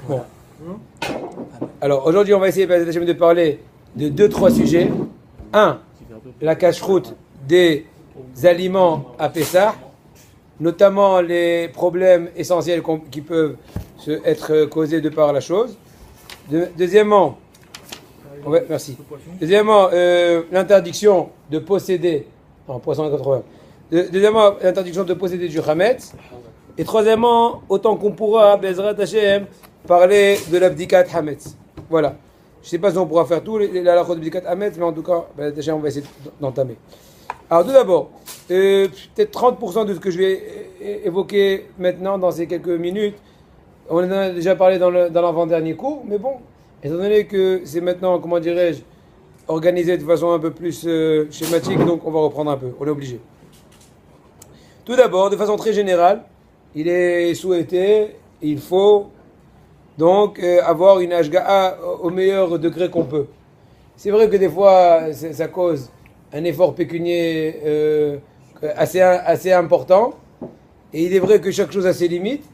Bon. Alors aujourd'hui, on va essayer de parler de 2-3 sujets. 1. La cache-route des aliments à Pessah, notamment les problèmes essentiels qui peuvent être causés de par la chose. Deuxièmement, merci. Deuxièmement, l'interdiction de posséder. Non, poisson 80. Deuxièmement, l'interdiction de posséder du Hametz. Et troisièmement, autant qu'on pourra, Bezrat Hashem, parler de l'abdikat Hametz. Voilà. Je ne sais pas si on pourra faire tout, la halachot de l'abdikat Hametz, mais en tout cas, Bezrat Hashem, on va essayer d'entamer. Alors, tout d'abord, peut-être 30% de ce que je vais évoquer maintenant dans ces quelques minutes, on en a déjà parlé dans l'avant-dernier cours, mais bon, étant donné que c'est maintenant, comment dirais-je, organisé de façon un peu plus schématique, donc on va reprendre un peu, on est obligé. Tout d'abord, de façon très générale, il est souhaité, il faut donc avoir une hashga'a au meilleur degré qu'on peut. C'est vrai que des fois, ça cause un effort pécunier assez important, et il est vrai que chaque chose a ses limites,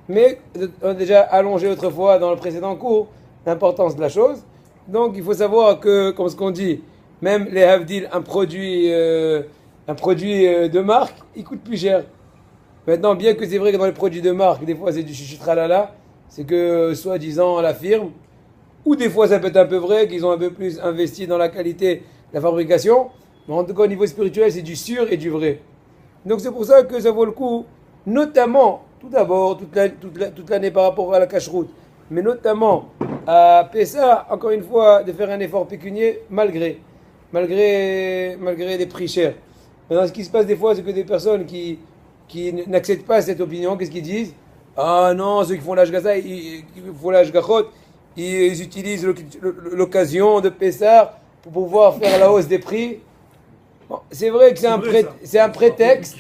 mais on a déjà allongé autrefois dans le précédent cours l'importance de la chose. Donc il faut savoir que, comme ce qu'on dit, même les havdil, un produit de marque, il coûte plus cher. Maintenant, bien que c'est vrai que dans les produits de marque, des fois c'est du chichitralala, c'est que soi-disant la firme, ou des fois ça peut être un peu vrai, qu'ils ont un peu plus investi dans la qualité de la fabrication, mais en tout cas au niveau spirituel c'est du sûr et du vrai. Donc c'est pour ça que ça vaut le coup, notamment, tout d'abord, toute l'année par rapport à la cache-route, mais notamment à Pessah, encore une fois, de faire un effort pécunier malgré des prix chers. Maintenant, ce qui se passe des fois, c'est que des personnes qui n'acceptent pas cette opinion, qu'est-ce qu'ils disent? Ah non, ceux qui font l'ashgaza, ils utilisent l'occasion de Pessah pour pouvoir faire la hausse des prix. Bon, c'est vrai que c'est un prétexte,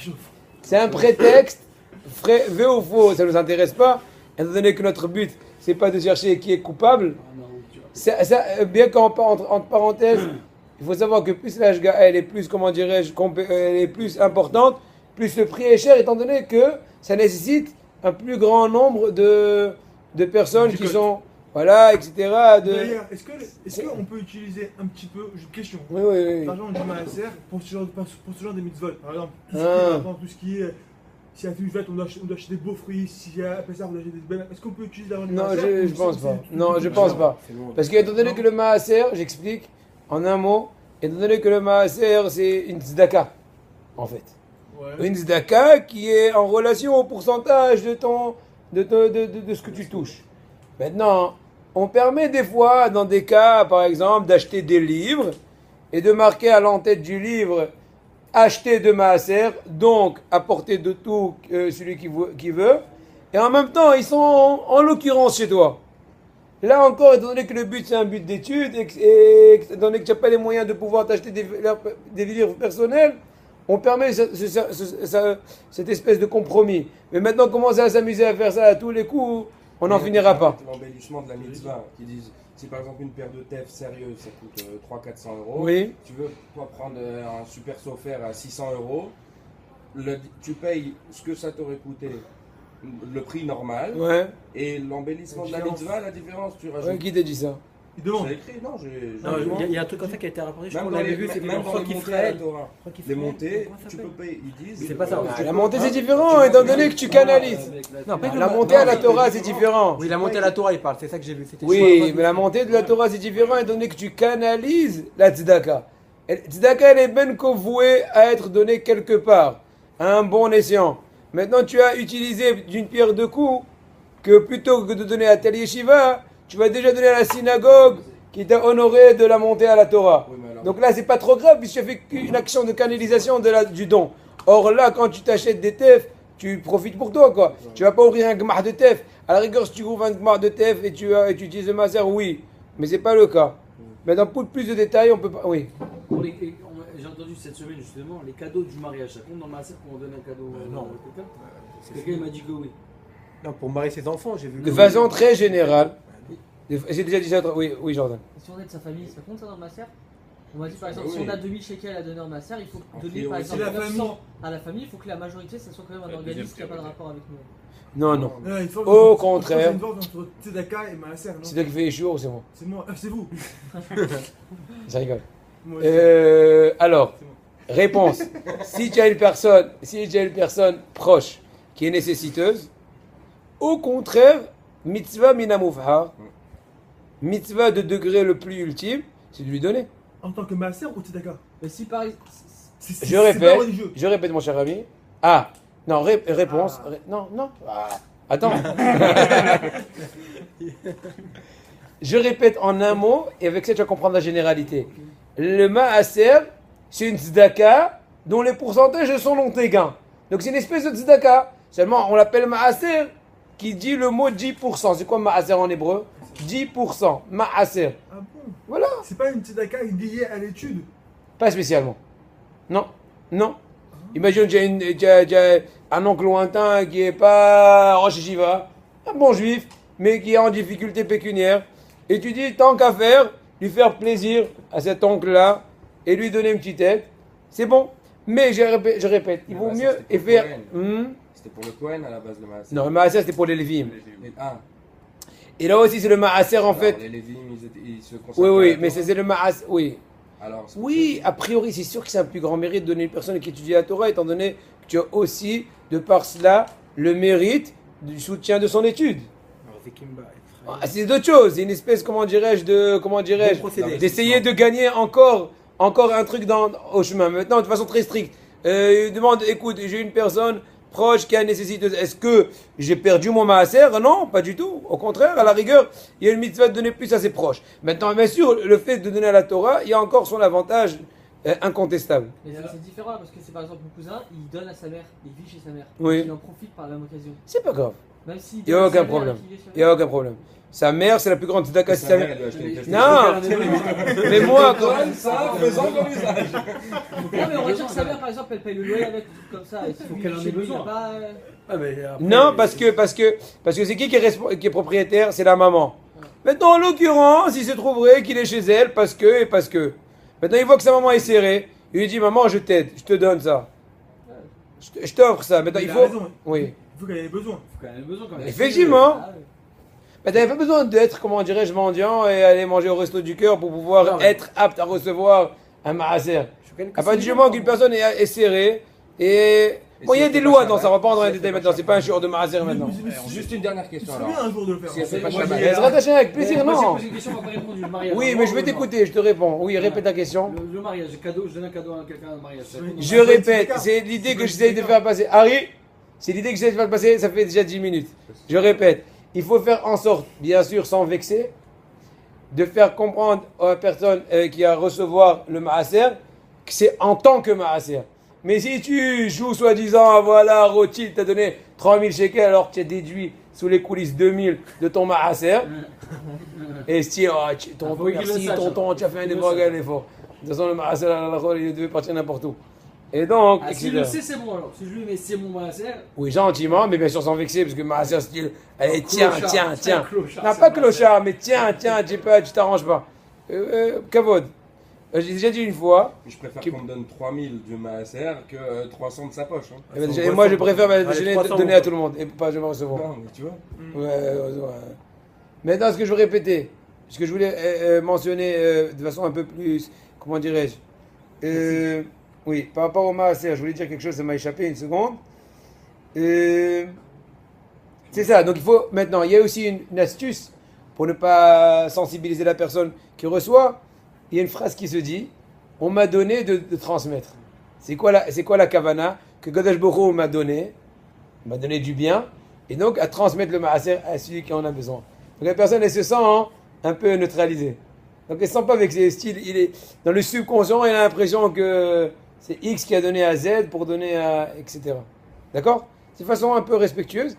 vrai ou faux, ça ne nous intéresse pas, étant donné que notre but, c'est pas de chercher qui est coupable. Bien qu'entre parenthèses, il faut savoir que plus la HGA, elle est plus, comment dirais-je, elle est plus importante, plus le prix est cher, étant donné que ça nécessite un plus grand nombre de personnes qui sont, voilà, etc. D'ailleurs, est-ce qu'on peut utiliser un petit peu, question, l'argent du maaser pour ce genre de mitzvot? Par exemple, tout ce qui est si à Tujvat on doit acheter des beaux fruits, si à Pessah on doit acheter des belles. Est-ce qu'on peut utiliser l'argent du maaser? Non, je pense pas. Non, je pense pas. Parce qu'étant donné que le maaser, j'explique en un mot, étant donné que le maaser c'est une tzedaka, en fait. Ouais. Une tzedaka qui est en relation au pourcentage de ce que tu touches. Maintenant, on permet des fois, dans des cas, par exemple, d'acheter des livres et de marquer à l'entête du livre acheter de maaser, donc apporter de tout celui qui veut, et en même temps, ils sont en l'occurrence chez toi. Là encore, étant donné que le but c'est un but d'étude, et étant donné que tu n'as pas les moyens de pouvoir t'acheter des livres personnels, on permet cette espèce de compromis. Mais maintenant, commencer à s'amuser à faire ça à tous les coups, on n'en finira pas. L'embellissement de la mitzvah, qui disent, si par exemple une paire de tefs sérieuses, ça coûte 300-400 euros, oui. Tu veux pas prendre un super sofer à 600 euros, tu payes ce que ça t'aurait coûté, le prix normal, ouais. Et l'embellissement de la mitzvah, la différence, tu rajoutes. Ouais, qui t'a dit ça? C'est écrit, non, il y a un truc comme ça qui a été rapporté, je crois qu'on l'avait vu, c'était même dans les montées à la Torah. Les montées, tu peux payer, ils disent. C'est pas ça. La montée c'est différent, étant donné que tu canalises. Non, la montée à la Torah c'est différent. Oui, la montée à la Torah il parle, c'est ça que j'ai vu. Oui, mais la montée de la Torah c'est différent, étant donné que tu canalises la tzedaka. Tzedaka elle est ben vouée à être donnée quelque part, à un bon escient. Maintenant tu as utilisé d'une pierre deux coups, que plutôt que de donner à tel yeshiva, tu vas déjà donner à la synagogue qui t'a honoré de la montée à la Torah. Oui, donc là, c'est pas trop grave puisque tu as fait une action de canalisation du don. Or là, quand tu t'achètes des tefs, tu profites pour toi, quoi. Tu vas pas ouvrir un gmar de tef. À la rigueur, si tu ouvres un gmar de tef et tu utilises le maaser, oui. Mais c'est pas le cas. Maintenant, pour plus de détails, on peut pas... Oui. J'ai entendu cette semaine, justement, les cadeaux du mariage. Ça compte dans le maaser qu'on donne un cadeau non. Quelqu'un m'a dit que oui. Non, pour marier ses enfants, j'ai vu. De façon très générale, j'ai déjà dit ça. Oui, Jordan. Si on aide sa famille, ça compte ça dans le maaser? On m'a dit par exemple, si on a 2000 shekels à donner en maaser, il faut donner par exemple la 900 à la famille, il faut que la majorité, ça soit quand même un organisme qui n'a pas de rapport avec nous. Non, non. Au contraire. Il y a une différence entre tzedaka et maaser, non? C'est toi qui fais les chiots ou c'est moi? C'est moi, c'est vous. Ça rigole. Moi, Alors, réponse. Si tu as une personne proche qui est nécessiteuse, au contraire, mitzvah minamufhar, mitzvah de degré le plus ultime, c'est de lui donner. En tant que maaser ou tzedaka? Mais si par exemple. Je répète mon cher ami. Ah, non, réponse. Non. Ah, attends. Je répète en un mot, et avec ça tu vas comprendre la généralité. Le maaser, c'est une tzedaka dont les pourcentages sont dans tes gains. Donc c'est une espèce de tzedaka. Seulement, on l'appelle maaser, qui dit le mot 10%. C'est quoi maaser en hébreu? 10%. Maaser. Ah bon? Voilà. C'est pas une tzedaka liée à l'étude? Pas spécialement. Non. Imagine, tu as un oncle lointain qui n'est pas Rosh Hashiva, un bon juif, mais qui est en difficulté pécuniaire. Et tu dis, tant qu'à faire, lui faire plaisir à cet oncle-là et lui donner une petite aide, c'est bon. Mais je répète, il vaut mieux et faire. C'était pour le Kohen à la base, le maaser. Non, le maaser c'était pour les Lévim. Ah. Et là aussi c'est le maaser en fait. Les Lévim, ils se consacrent. Oui, mais c'est le maaser. Oui. Alors, oui, a priori, c'est sûr que c'est un plus grand mérite de donner une personne qui étudie la Torah, étant donné que tu as aussi, de par cela, le mérite du soutien de son étude. C'est d'autres choses, c'est une espèce, d'essayer de gagner encore un truc au chemin. Maintenant, de façon très stricte, il demande, écoute, j'ai une personne proche qui a nécessité, est-ce que j'ai perdu mon maaser? Non, pas du tout. Au contraire, à la rigueur, il y a une mitzvah de donner plus à ses proches. Maintenant, bien sûr, le fait de donner à la Torah, il y a encore son avantage incontestable. Mais c'est différent parce que c'est par exemple mon cousin, il donne à sa mère, il vit chez sa mère. Oui. Il en profite par la même occasion. C'est pas grave. Même s'il Il n'y a aucun problème. Il n'y a aucun problème. Sa mère, c'est la plus grande tzedaka. Sa mère, non, mais moi, comme ça, faisant comme usage. Non, mais on va dire que sa mère, par exemple, elle paye le loyer avec tout comme ça. Il faut qu'elle en ait besoin. Non, parce que c'est qui est propriétaire? C'est la maman. Maintenant, en l'occurrence, il se trouverait qu'il est chez elle parce que. Maintenant, il voit que sa maman est serrée. Il lui dit, maman, je t'aide, je te donne ça. Je t'offre ça. Maintenant, il faut. Raison. Oui. Il faut qu'elle ait besoin. Quand même. Effectivement. Mais t'avais pas besoin d'être, mendiant et aller manger au resto du cœur pour pouvoir être apte à recevoir un maaser. À partir du moment qu'une personne est serrée et. Bon, il y a des lois dans ça, on va pas rentrer dans les détails maintenant, c'est pas un shiur de maaser maintenant. Juste une dernière question C'est alors. bien un jour de le faire. Si elle fait pas Elle Shabbat. se rattache avec plaisir, non? Moi, j'ai posé une question, on m'a pas répondu. Le mariage. Oui, mais je vais t'écouter, je te réponds. Oui, répète ta question. Le mariage, je donne un cadeau à quelqu'un au mariage. Je répète, c'est l'idée que j'essaie de faire passer. Harry, c'est l'idée que j'essaie de faire passer, ça fait déjà 10 minutes. Je répète, il faut faire en sorte, bien sûr sans vexer, de faire comprendre à la personne qui va recevoir le maaser que c'est en tant que maaser. Mais si tu joues soi-disant, voilà, Rothschild t'a donné 3000 shekels alors que tu as déduit sous les coulisses 2000 de ton maaser, et si merci tonton, tu as fait un effort. De toute façon, le maaser, il devait partir n'importe où. Et donc, si je le sais, c'est bon alors. Si je lui mets c'est mon maaser. oui, gentiment, mais bien sûr sans vexer, parce que maaser style, allez, tiens. Non, pas c'est clochard, mais tiens, tu t'arranges pas. Kavod, j'ai déjà dit une fois. Je préfère qu'on me donne 3000 du maaser que 300 de sa poche. Hein. Et moi, je préfère donner à tout le monde et pas jamais recevoir. Non, mais tu vois. Ouais. Maintenant, ce que je veux répéter, ce que je voulais mentionner de façon un peu plus, comment dirais-je, oui, par rapport au maaser, je voulais dire quelque chose, ça m'a échappé une seconde. C'est ça, donc il faut, maintenant, il y a aussi une astuce pour ne pas sensibiliser la personne qui reçoit. Il y a une phrase qui se dit, on m'a donné de transmettre. C'est quoi la kavana que Kadosh Baruch Hu m'a donné du bien, et donc à transmettre le maaser à celui qui en a besoin. Donc la personne, elle se sent un peu neutralisée. Donc elle ne se sent pas avec ses styles, il est dans le subconscient, il a l'impression que c'est X qui a donné à Z pour donner à etc. D'accord? C'est de façon un peu respectueuse.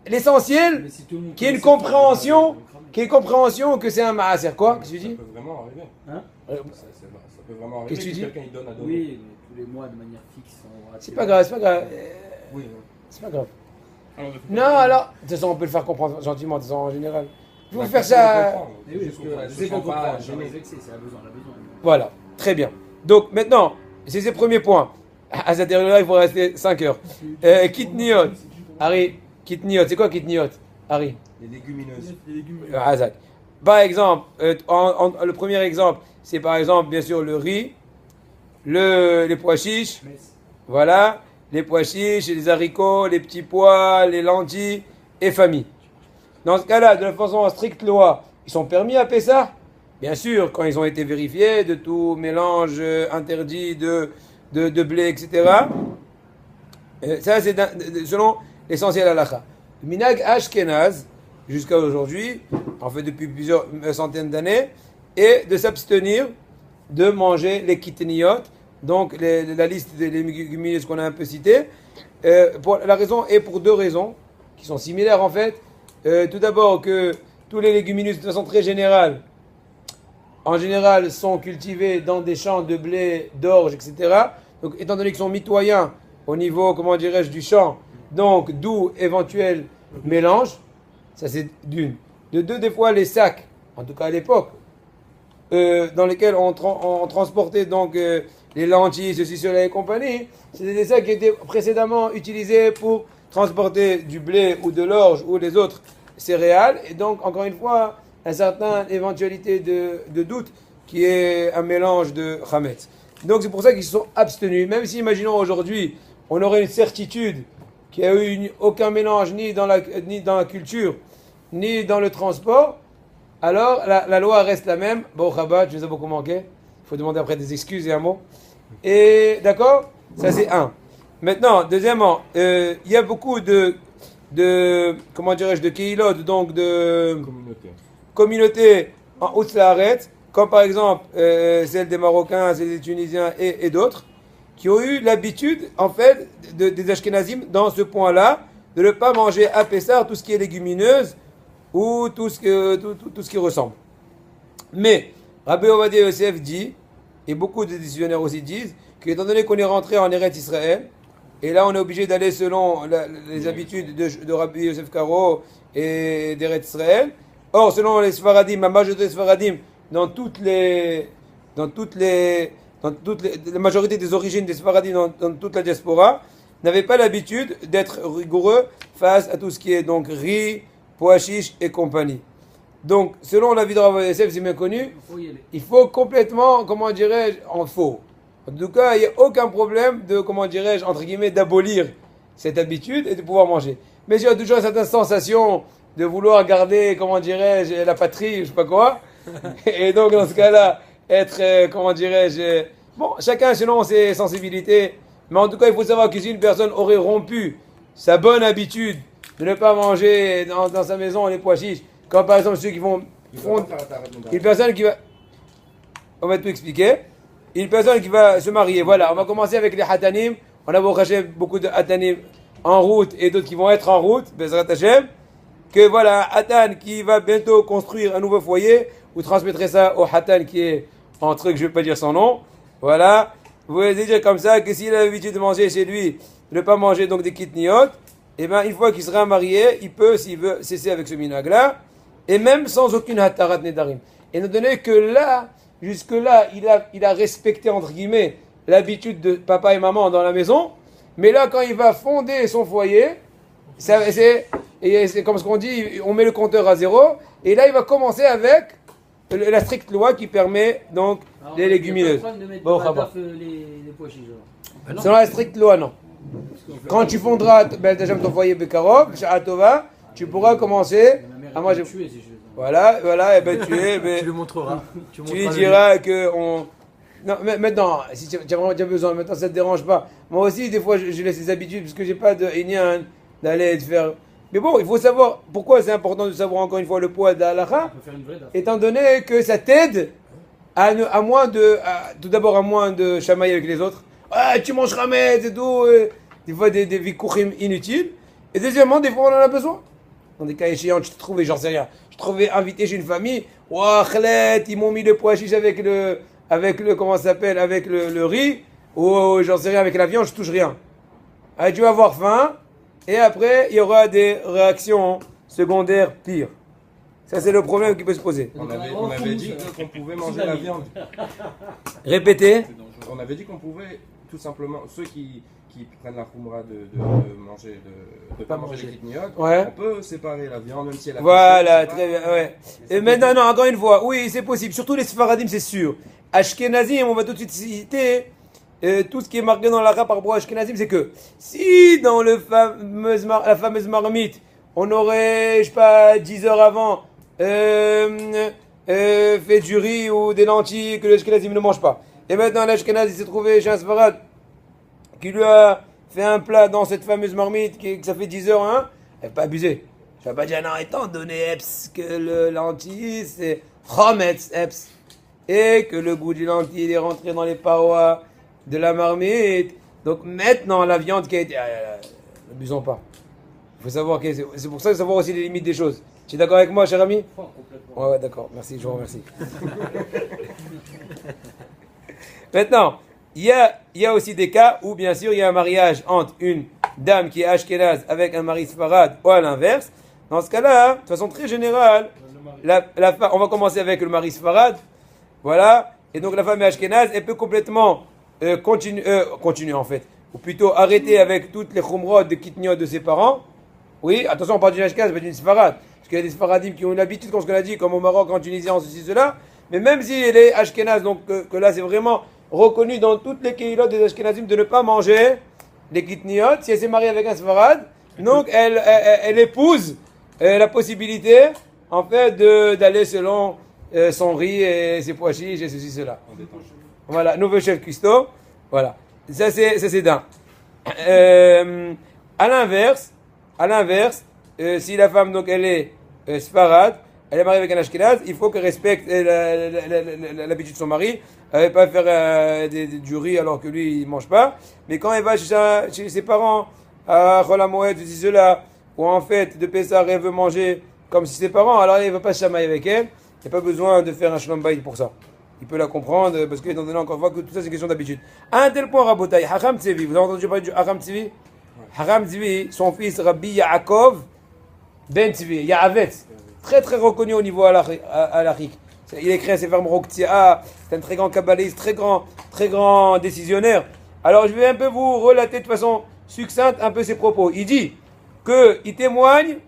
L'essentiel, qu'il y ait une compréhension, que c'est un maaser. Quoi? Qu'est-ce que tu dis? Ça peut vraiment arriver. Hein? Ça peut vraiment arriver. Qu'est-ce que tu dis? Quelqu'un il donne à donner. Oui, mais tous les mois de manière fixe. C'est pas grave. Oui. C'est pas grave. Non, alors, de toute façon, on peut le faire comprendre gentiment, de toute façon, en général. Il faut faire ça. C'est qu'on comprend. C'est pas vexé, c'est à besoin, on a besoin. Voilà. Très bien. Donc maintenant, c'est ces premiers points. À cette heure-là, il faut rester 5 heures. Kitniot. Harry, kitniot, c'est quoi kitniot? Harry. Les légumineuses. Azak. Par exemple, le premier exemple, c'est par exemple, bien sûr, le riz, les pois chiches, voilà, les pois chiches, les haricots, les petits pois, les lentilles et famille. Dans ce cas-là, de la façon en stricte loi, ils sont permis à Pessah? Bien sûr, quand ils ont été vérifiés de tout mélange interdit de blé, etc. Ça, c'est selon l'essentiel halakha. Le minhag Ashkenaz, jusqu'à aujourd'hui, en fait depuis plusieurs centaines d'années, est de s'abstenir de manger les kitniyot, donc la liste des légumineuses qu'on a un peu citées. La raison est pour deux raisons, qui sont similaires en fait. Tout d'abord que tous les légumineuses, de façon très générale, en général, sont cultivés dans des champs de blé, d'orge, etc. Donc, étant donné qu'ils sont mitoyens au niveau, comment dirais-je, du champ, donc d'où éventuel mélange, ça c'est d'une. De deux, des fois, les sacs, en tout cas à l'époque, dans lesquels on transportait donc les lentilles, ceci, cela et compagnie, c'était des sacs qui étaient précédemment utilisés pour transporter du blé ou de l'orge ou les autres céréales. Et donc, encore une fois, une certaine éventualité de doute qui est un mélange de chametz. Donc c'est pour ça qu'ils se sont abstenus. Même si, imaginons aujourd'hui, on aurait une certitude qu'il n'y a eu aucun mélange ni dans la culture, ni dans le transport, alors la loi reste la même. Bon, Rabat, je vous ai beaucoup manqué. Il faut demander après des excuses et un mot. Et d'accord? Ça c'est un. Maintenant, deuxièmement, il y a beaucoup de comment dirais-je, de keilot, donc de communautés en Haute-Saharet, comme par exemple celle des Marocains, celle des Tunisiens et d'autres, qui ont eu l'habitude, en fait, des Ashkenazim, dans ce point-là, de ne pas manger à Pessah tout ce qui est légumineuse ou tout ce qui ressemble. Mais, Rabbi Ovadia Yosef dit, et beaucoup de décisionnaires aussi disent, qu'étant donné qu'on est rentré en Eretz Israël, et là on est obligé d'aller selon les habitudes de Rabbi Yosef Karo et d'Eretz Israël. Or, selon les Sfaradim, la majorité des Sfaradim, la majorité des origines des Sfaradim dans toute la diaspora, n'avaient pas l'habitude d'être rigoureux face à tout ce qui est donc riz, pois chiches et compagnie. Donc, selon l'avis de Rabbi Yosef, c'est bien connu, il faut complètement, comment dirais-je, en faux. En tout cas, il n'y a aucun problème de, comment dirais-je, entre guillemets, d'abolir cette habitude et de pouvoir manger. Mais il y a toujours cette sensation de vouloir garder, comment dirais-je, la patrie, je sais pas quoi. Et donc, dans ce cas-là, être, comment dirais-je, bon, chacun selon ses sensibilités. Mais en tout cas, il faut savoir que si une personne aurait rompu sa bonne habitude de ne pas manger dans sa maison les pois chiches, comme par exemple ceux qui vont une personne qui va, on va tout expliquer, une personne qui va se marier, voilà, on va commencer avec les hatanim, on a beaucoup de hatanim en route et d'autres qui vont être en route, Bezrat Hashem, que voilà, hatan qui va bientôt construire un nouveau foyer, vous transmettrez ça au hatan qui est en truc, je ne vais pas dire son nom, voilà, vous allez dire comme ça que s'il a l'habitude de manger chez lui, de ne pas manger donc des kitniot, et bien une fois qu'il sera marié, il peut, s'il veut, cesser avec ce minhag-là, et même sans aucune hatarat nedarim. Et étant donné que là, jusque-là, il a respecté, entre guillemets, l'habitude de papa et maman dans la maison, mais là, quand il va fonder son foyer, c'est comme ce qu'on dit, on met le compteur à zéro, et là, il va commencer avec la stricte loi qui permet donc les légumineuses. Bon, les pois chiches, selon la stricte loi, non. Quand tu fonderas ton foyer Bekarov, Sha'atova, tu pourras commencer à manger. Voilà, et ben tu le montreras. Tu lui diras que on. Non, mais maintenant, si tu as vraiment besoin, maintenant ça te dérange pas. Moi aussi, des fois, je laisse les habitudes parce que j'ai pas de Inyan d'aller te faire. Mais bon, il faut savoir pourquoi c'est important de savoir encore une fois le poids de la halakha, étant donné que ça t'aide à moins de. Tout d'abord, à moins de chamailler avec les autres. Ah, tu manges ramet et tout. Des fois, des vikouchim inutiles. Et deuxièmement, des fois, on en a besoin. Dans des cas échéants, je te trouvais, j'en sais rien. Je te trouvais invité chez une famille. Ouah, Khalet, ils m'ont mis le pois chiche avec le, comment ça s'appelle, avec le riz. Ou j'en sais rien, avec la viande, je touche rien. Allez, tu vas avoir faim. Et après, il y aura des réactions secondaires pires. Ça, c'est le problème qui peut se poser. On avait dit qu'on pouvait manger la viande. Répétez. On avait dit qu'on pouvait, tout simplement, ceux qui prennent la khumra de manger, de pas manger les kitniot, Ouais. on peut séparer la viande, même si elle a Voilà, poussé, très bien, ouais. Et maintenant, non, encore une fois, oui, c'est possible. Surtout les Sfaradim, c'est sûr. Ashkenazim, on va tout de suite citer tout ce qui est marqué dans l'Ara par rapport à Ashkenazim, c'est que si dans la fameuse marmite, on aurait, je sais pas, 10 heures avant, fait du riz ou des lentilles que l'Ashkenazim ne mange pas. Et maintenant, l'Ashkenaz, il s'est trouvé chez un Sfarad qui lui a fait un plat dans cette fameuse marmite que ça fait 10 heures, hein, elle pas abusé. Je vais pas dire, non, étant donné Eps, que le lentilles, c'est Chometz Eps, et que le goût du lentilles est rentré dans les parois de la marmite. Donc maintenant, la viande qui a été... n'abusons pas. Il faut savoir que c'est pour ça qu'il faut savoir aussi les limites des choses. Tu es d'accord avec moi, cher ami? Complètement. Ouais, d'accord, merci, je vous remercie. Maintenant, il y a aussi des cas où, bien sûr, il y a un mariage entre une dame qui est ashkénaze avec un mari sfarad ou à l'inverse. Dans ce cas-là, de façon très générale, on va commencer avec le mari sfarad. Voilà. Et donc, la femme est ashkénaze, elle peut complètement continuer en fait. Ou plutôt arrêter avec toutes les khumrod de kitniot de ses parents. Oui, attention, on parle d'une ashkénaze, pas d'une sfarad. Parce qu'il y a des sfaradim qui ont une habitude, comme ce qu'on a dit, comme au Maroc, en Tunisie, en ceci, cela. Mais même si elle est ashkénaze, donc que là, c'est vraiment reconnu dans toutes les keilot des ashkénazim de ne pas manger les kitniot. Si elle s'est mariée avec un sfarad, donc elle épouse la possibilité, en fait, d'aller selon son riz et ses pois chiches et ceci, cela. Voilà, nouveau chef cuistot. Voilà. Ça, c'est d'un. À l'inverse, si la femme, donc, elle est sfarad, elle est mariée avec un ashkénaz, il faut qu'elle respecte l'habitude de son mari. Elle ne va pas faire du riz alors que lui, il ne mange pas. Mais quand elle va chez ses parents, à Chol HaMoed, ceci, cela, ou en fait, de Pessah, elle veut manger comme si ses parents, alors elle ne va pas se chamailler avec elle. Il n'y a pas besoin de faire un shalom bayit pour ça. Il peut la comprendre, parce qu'il est donné encore une fois que tout ça, c'est une question d'habitude. À un tel point, Rabotai, Hacham Tzevi, vous avez entendu parler du Hacham Tzevi? Hacham Tzevi, son fils Rabbi Yaakov Ben Tzevi, Yaavetz, très très reconnu au niveau halachique. Il écrit un Sefer Moroktia, c'est un très grand kabbaliste, très grand décisionnaire. Alors je vais un peu vous relater de façon succincte un peu ses propos. Il dit qu'il témoigne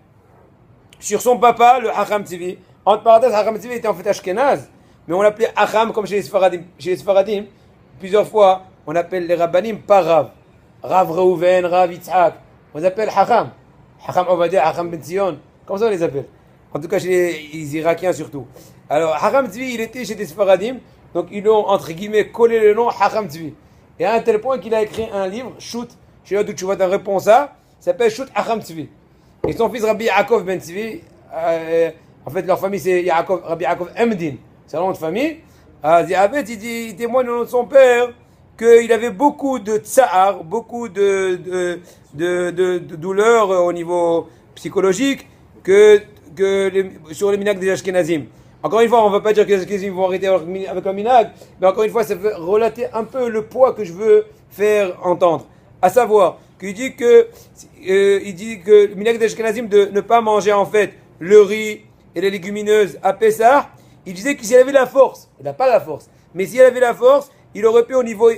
sur son papa, le Hacham Tzevi. Entre parenthèses, Hacham Tzevi était en fait ashkénaze, mais on l'appelait Hacham comme chez les Sfaradim. Chez les Sfaradim, plusieurs fois, on appelle les rabbanim pas Rav. Rav Reuven, Rav Yitzhak. On les appelle Hacham. Hacham Ovadia, Hacham Ben Zion. Comme ça on les appelle. En tout cas chez les Irakiens surtout. Alors, Hacham Tzvi, il était chez des Sfaradim, donc ils ont, entre guillemets, collé le nom Hacham Tzvi. Et à un tel point qu'il a écrit un livre, Shoot, chez là d'où tu vois ta réponse à, s'appelle Shoot Hacham Tzvi. Et son fils Rabbi Yaakov Ben Tzvi, en fait, leur famille c'est Rabbi Yaakov Emdin, c'est un nom de famille. Ziavet, il témoigne au nom de son père qu'il avait beaucoup de tsahar, beaucoup de douleurs au niveau psychologique, sur les minag des Ashkenazim. Encore une fois, on ne va pas dire que les Ashkenazim vont arrêter avec un minag, mais encore une fois, ça veut relater un peu le poids que je veux faire entendre. À savoir, qu'il dit que le minag des Ashkenazim de ne pas manger en fait le riz et les légumineuses à Pessah. Il disait que s'il avait la force, il n'a pas la force, mais s'il avait la force, il aurait pu au niveau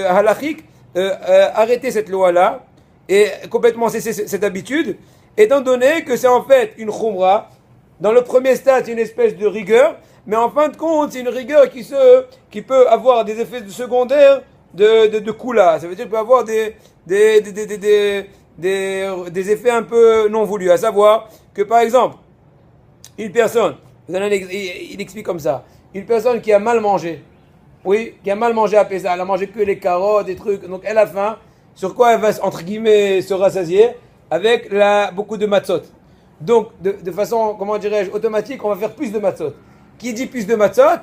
halachique arrêter cette loi-là et complètement cesser cette habitude, étant donné que c'est en fait une khumra. Dans le premier stade, c'est une espèce de rigueur, mais en fin de compte, c'est une rigueur qui peut avoir des effets secondaires de kula. Ça veut dire qu'il peut avoir des effets un peu non voulus. À savoir que, par exemple, une personne, il explique comme ça, une personne qui a mal mangé, oui, qui a mal mangé à Pessah, elle a mangé que les carottes, des trucs, donc elle a faim, sur quoi elle va, entre guillemets, se rassasier? Avec beaucoup de matzot. Donc, de façon, comment dirais-je, automatique, on va faire plus de matzot. Qui dit plus de matzot,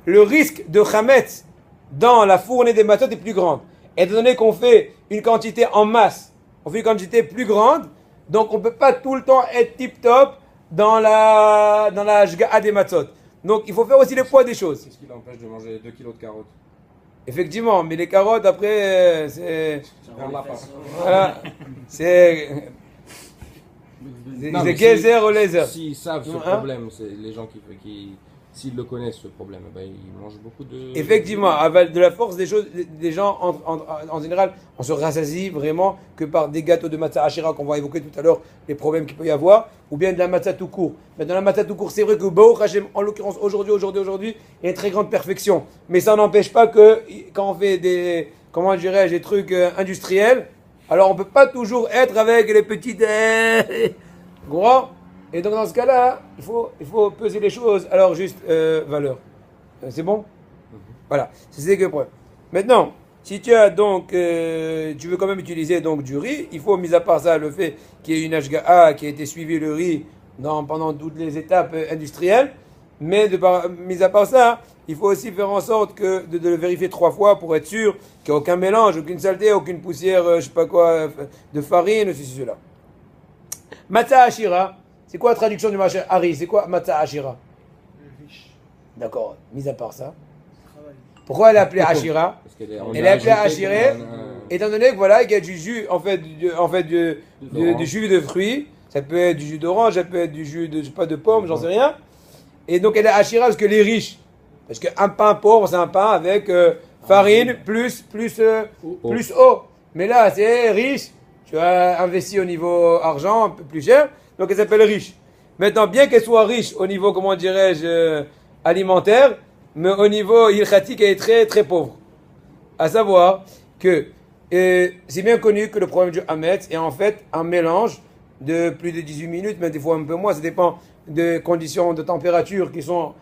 le risque de chametz dans la fournée des matzot est plus grande. Étant donné qu'on fait une quantité en masse, on fait une quantité plus grande, donc on ne peut pas tout le temps être tip-top dans la jga'a des matzot. Donc, il faut faire aussi le poids des choses. Qu'est-ce qui l'empêche de manger 2 kilos de carottes? Effectivement, mais les carottes, après, c'est... On l'a pas. Voilà, c'est... C'est Gezer ou Laser. S'ils savent ce problème, c'est les gens qui s'ils le connaissent ce problème, ben, ils mangent beaucoup de... Effectivement, avec de la force des choses, des gens en général, on se rassasie vraiment que par des gâteaux de matzah hachira qu'on va évoquer tout à l'heure, les problèmes qu'il peut y avoir, ou bien de la matzah tout court. Mais dans la matzah tout court, c'est vrai que Baruch Hashem, en l'occurrence aujourd'hui, il y a une très grande perfection. Mais ça n'empêche pas que quand on fait des, comment dirais-je, des trucs industriels, alors on ne peut pas toujours être avec les petits gros. Et donc dans ce cas-là, il faut peser les choses. Alors juste valeur. C'est bon? Voilà, c'est que le problème. Maintenant, si tu as donc, tu veux quand même utiliser donc du riz, il faut, mis à part ça, le fait qu'il y ait une HGA qui a été suivi le riz pendant toutes les étapes industrielles, mais mis à part ça, il faut aussi faire en sorte de le vérifier 3 fois pour être sûr qu'il n'y a aucun mélange, aucune saleté, aucune poussière, je sais pas quoi, de farine, cela. Matzah Hashira, c'est quoi la traduction du marché Harry? C'est quoi Matzah Hashira? D'accord, mis à part ça. Pourquoi elle est appelée Hashira? Elle est appelée Hashira, étant donné que voilà, qu'il y a du jus, du jus de fruits, ça peut être du jus d'orange, ça peut être du jus de, je sais pas, de pomme, j'en sais rien. Et donc elle est Hashira parce qu'elle est riche. Parce qu'un pain pauvre, c'est un pain avec farine plus eau. Mais là, c'est riche. Tu as investi au niveau argent, un peu plus cher. Donc elle s'appelle riche. Maintenant, bien qu'elle soit riche au niveau, comment dirais-je, alimentaire, mais au niveau ilchatique, elle est très très pauvre. À savoir que c'est bien connu que le problème du hametz est en fait un mélange de plus de 18 minutes, mais des fois un peu moins, ça dépend des conditions de température qui sont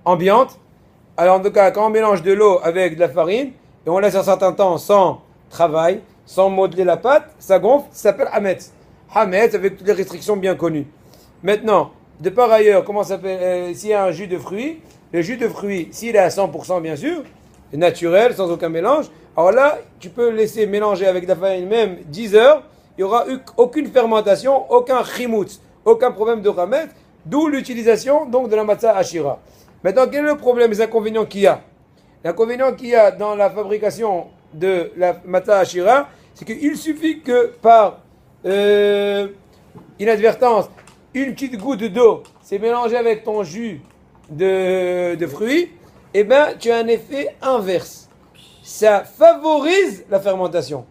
ambiantes. Alors en tout cas, quand on mélange de l'eau avec de la farine, et on laisse un certain temps sans travail, sans modeler la pâte, ça gonfle, ça s'appelle hametz. Hametz avec toutes les restrictions bien connues. Maintenant, de par ailleurs, comment ça s'appelle, s'il y a un jus de fruits, le jus de fruits, s'il est à 100% bien sûr, naturel, sans aucun mélange, alors là, tu peux le laisser mélanger avec de la farine même 10 heures, il n'y aura eu aucune fermentation, aucun chimoutz, aucun problème de hametz, d'où l'utilisation donc de la matzah hashira. Maintenant, quel est le problème, les inconvénients qu'il y a? L'inconvénient qu'il y a dans la fabrication de la matzah hashira, c'est qu'il suffit que par inadvertance, une petite goutte d'eau s'est mélangée avec ton jus de fruits, et bien tu as un effet inverse. Ça favorise la fermentation.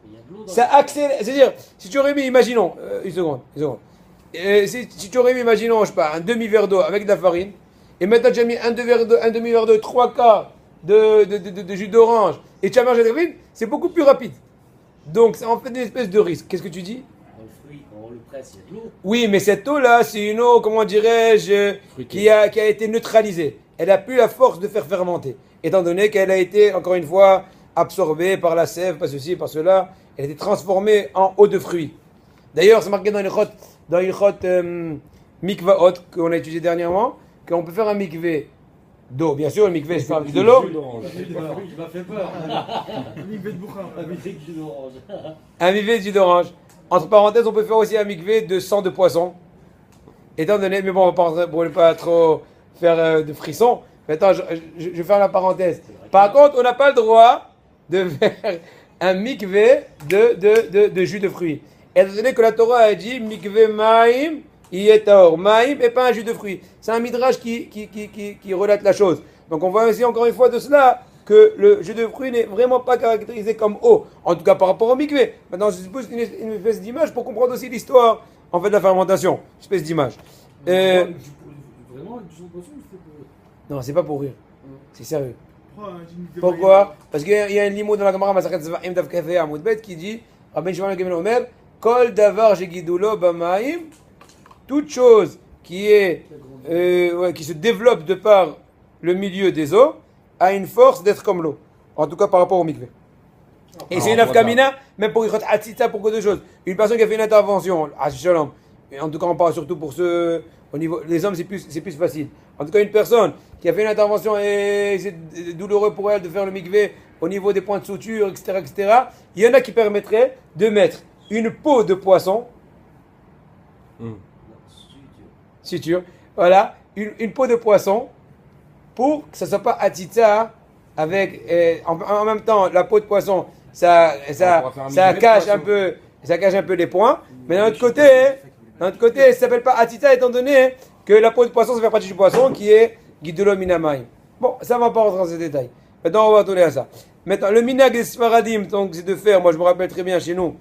Ça accélère. C'est-à-dire, si tu aurais mis, imaginons, une seconde. Si tu aurais mis, imaginons, je sais pas, un demi-verre d'eau avec de la farine, et maintenant tu as mis un demi-verre d'eau, 3/4 de jus d'orange, et tu as mangé de la farine, c'est beaucoup plus rapide. Donc, c'est en fait une espèce de risque. Qu'est-ce que tu dis? Dans le fruit, quand on le presse, il y a de l'eau. Oui, mais cette eau-là, c'est une eau, comment dirais-je, qui a été neutralisée. Elle n'a plus la force de faire fermenter. Étant donné qu'elle a été, encore une fois, absorbée par la sève, par ceci, par cela, elle a été transformée en eau de fruits. D'ailleurs, c'est marqué dans l'ilchot mikvaot qu'on a étudié dernièrement, qu'on peut faire un mikvé d'eau. Bien sûr, le mikvé, c'est de l'eau. Tu m'as fait peur. Un mikvé de boukhar. Un mikvé de jus d'orange. Un mikvé de jus d'orange. Entre parenthèses, on peut faire aussi un mikvé de sang de poisson. Étant donné, mais bon, pour ne pas trop faire de frissons. Maintenant, je vais faire la parenthèse. Par contre, on n'a pas le droit de faire un mikvé de jus de fruits. Étant donné que la Torah a dit mikvé maïm yetaor. Maïm et pas un jus de fruits. C'est un midrash qui relate la chose. Donc on voit aussi encore une fois de cela que le jus de fruits n'est vraiment pas caractérisé comme eau. En tout cas par rapport au mikvé. Maintenant, je suppose une espèce d'image pour comprendre aussi l'histoire en fait de la fermentation. Une espèce d'image. Vraiment, du sang de poisson, c'est pour... Non, c'est pas pour rire. C'est sérieux. Pourquoi? Parce qu'il y a un limo dans la Gemara Masachet Zvaim Dav Kafé Amoud Bet qui dit Rabbi Shimon ben Gamliel Omer Kol davar shegidulo b'maim, toute chose qui se développe de par le milieu des eaux a une force d'être comme l'eau. En tout cas par rapport au mikvé. Et c'est une afkamina, même pour Ichot Hatzitza, pour que deux choses. Une personne qui a fait une intervention, Shalom, et en tout cas on parle surtout pour ceux, au niveau, les hommes c'est plus facile. En tout cas une personne qui a fait une intervention et c'est douloureux pour elle de faire le mikvé au niveau des points de suture, etc., etc. Il y en a qui permettraient de mettre une peau de poisson, suture, voilà, une peau de poisson pour que ça ne soit pas atitza avec, en même temps la peau de poisson, ça cache un peu Ça cache un peu les points. Mais d'un autre côté, ça ne s'appelle pas Atita étant donné que la peau de poisson, ça fait partie du poisson qui est Gidolo Minamaï. Bon, ça ne va pas rentrer dans ces détails. Maintenant, on va retourner à ça. Maintenant, le minag des Sfaradim, donc c'est de faire, moi je me rappelle très bien chez nous,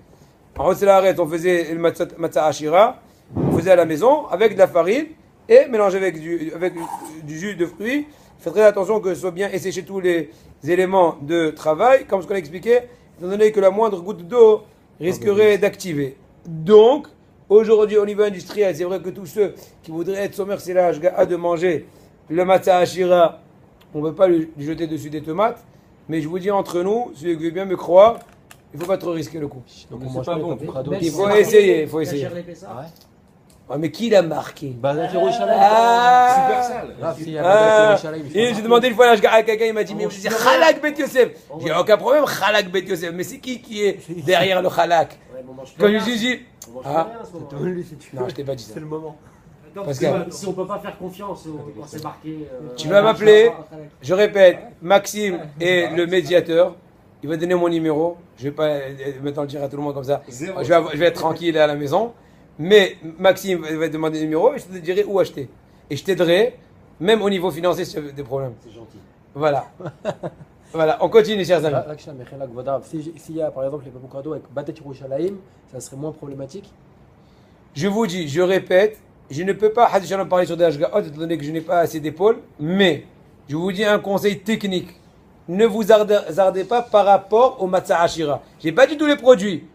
en haut c'est l'arrêt, on faisait le matzah ashira, on faisait à la maison avec de la farine et mélangé avec du jus de fruits. Faites très attention que ce soit bien esséché tous les éléments de travail, comme ce qu'on a expliqué, étant donné que la moindre goutte d'eau risquerait d'activer. Donc, aujourd'hui au niveau industriel, c'est vrai que tous ceux qui voudraient être sommaires, c'est là de manger le matzah ashira, on ne veut pas lui jeter dessus des tomates, mais je vous dis entre nous, celui qui veut bien me croire, il ne faut pas trop risquer le coup. Donc c'est pas bon. Il faut essayer, il faut essayer. Ah, mais qui l'a marqué? Super sale. Et j'ai demandé une fois à quelqu'un, il m'a dit, mais c'est Khalak Bet Yosef. J'ai dit, aucun problème, Khalak Bet Yosef. Mais c'est qui est derrière le Khalak? Quand je dis, ah, non, je t'ai pas dit ça. C'est le moment. Parce que si on peut pas faire confiance quand c'est marqué. Tu vas m'appeler, je répète, Maxime est le médiateur. Il va donner mon numéro. Je vais pas maintenant le dire à tout le monde comme ça. Je vais être tranquille à la maison. Mais Maxime va te demander le numéro et je te dirai où acheter. Et je t'aiderai, même au niveau financier, si tu as des problèmes. C'est gentil. Voilà. Voilà, on continue, chers amis. S'il y a par exemple les avocados avec Batet Yerushalayim, ça serait moins problématique. Je vous dis, je répète, je ne peux pas parler sur des Hashgaot étant donné que je n'ai pas assez d'épaules, mais je vous dis un conseil technique. Ne vous hasardez pas par rapport au matzah ashira. Je n'ai pas dit tous les produits.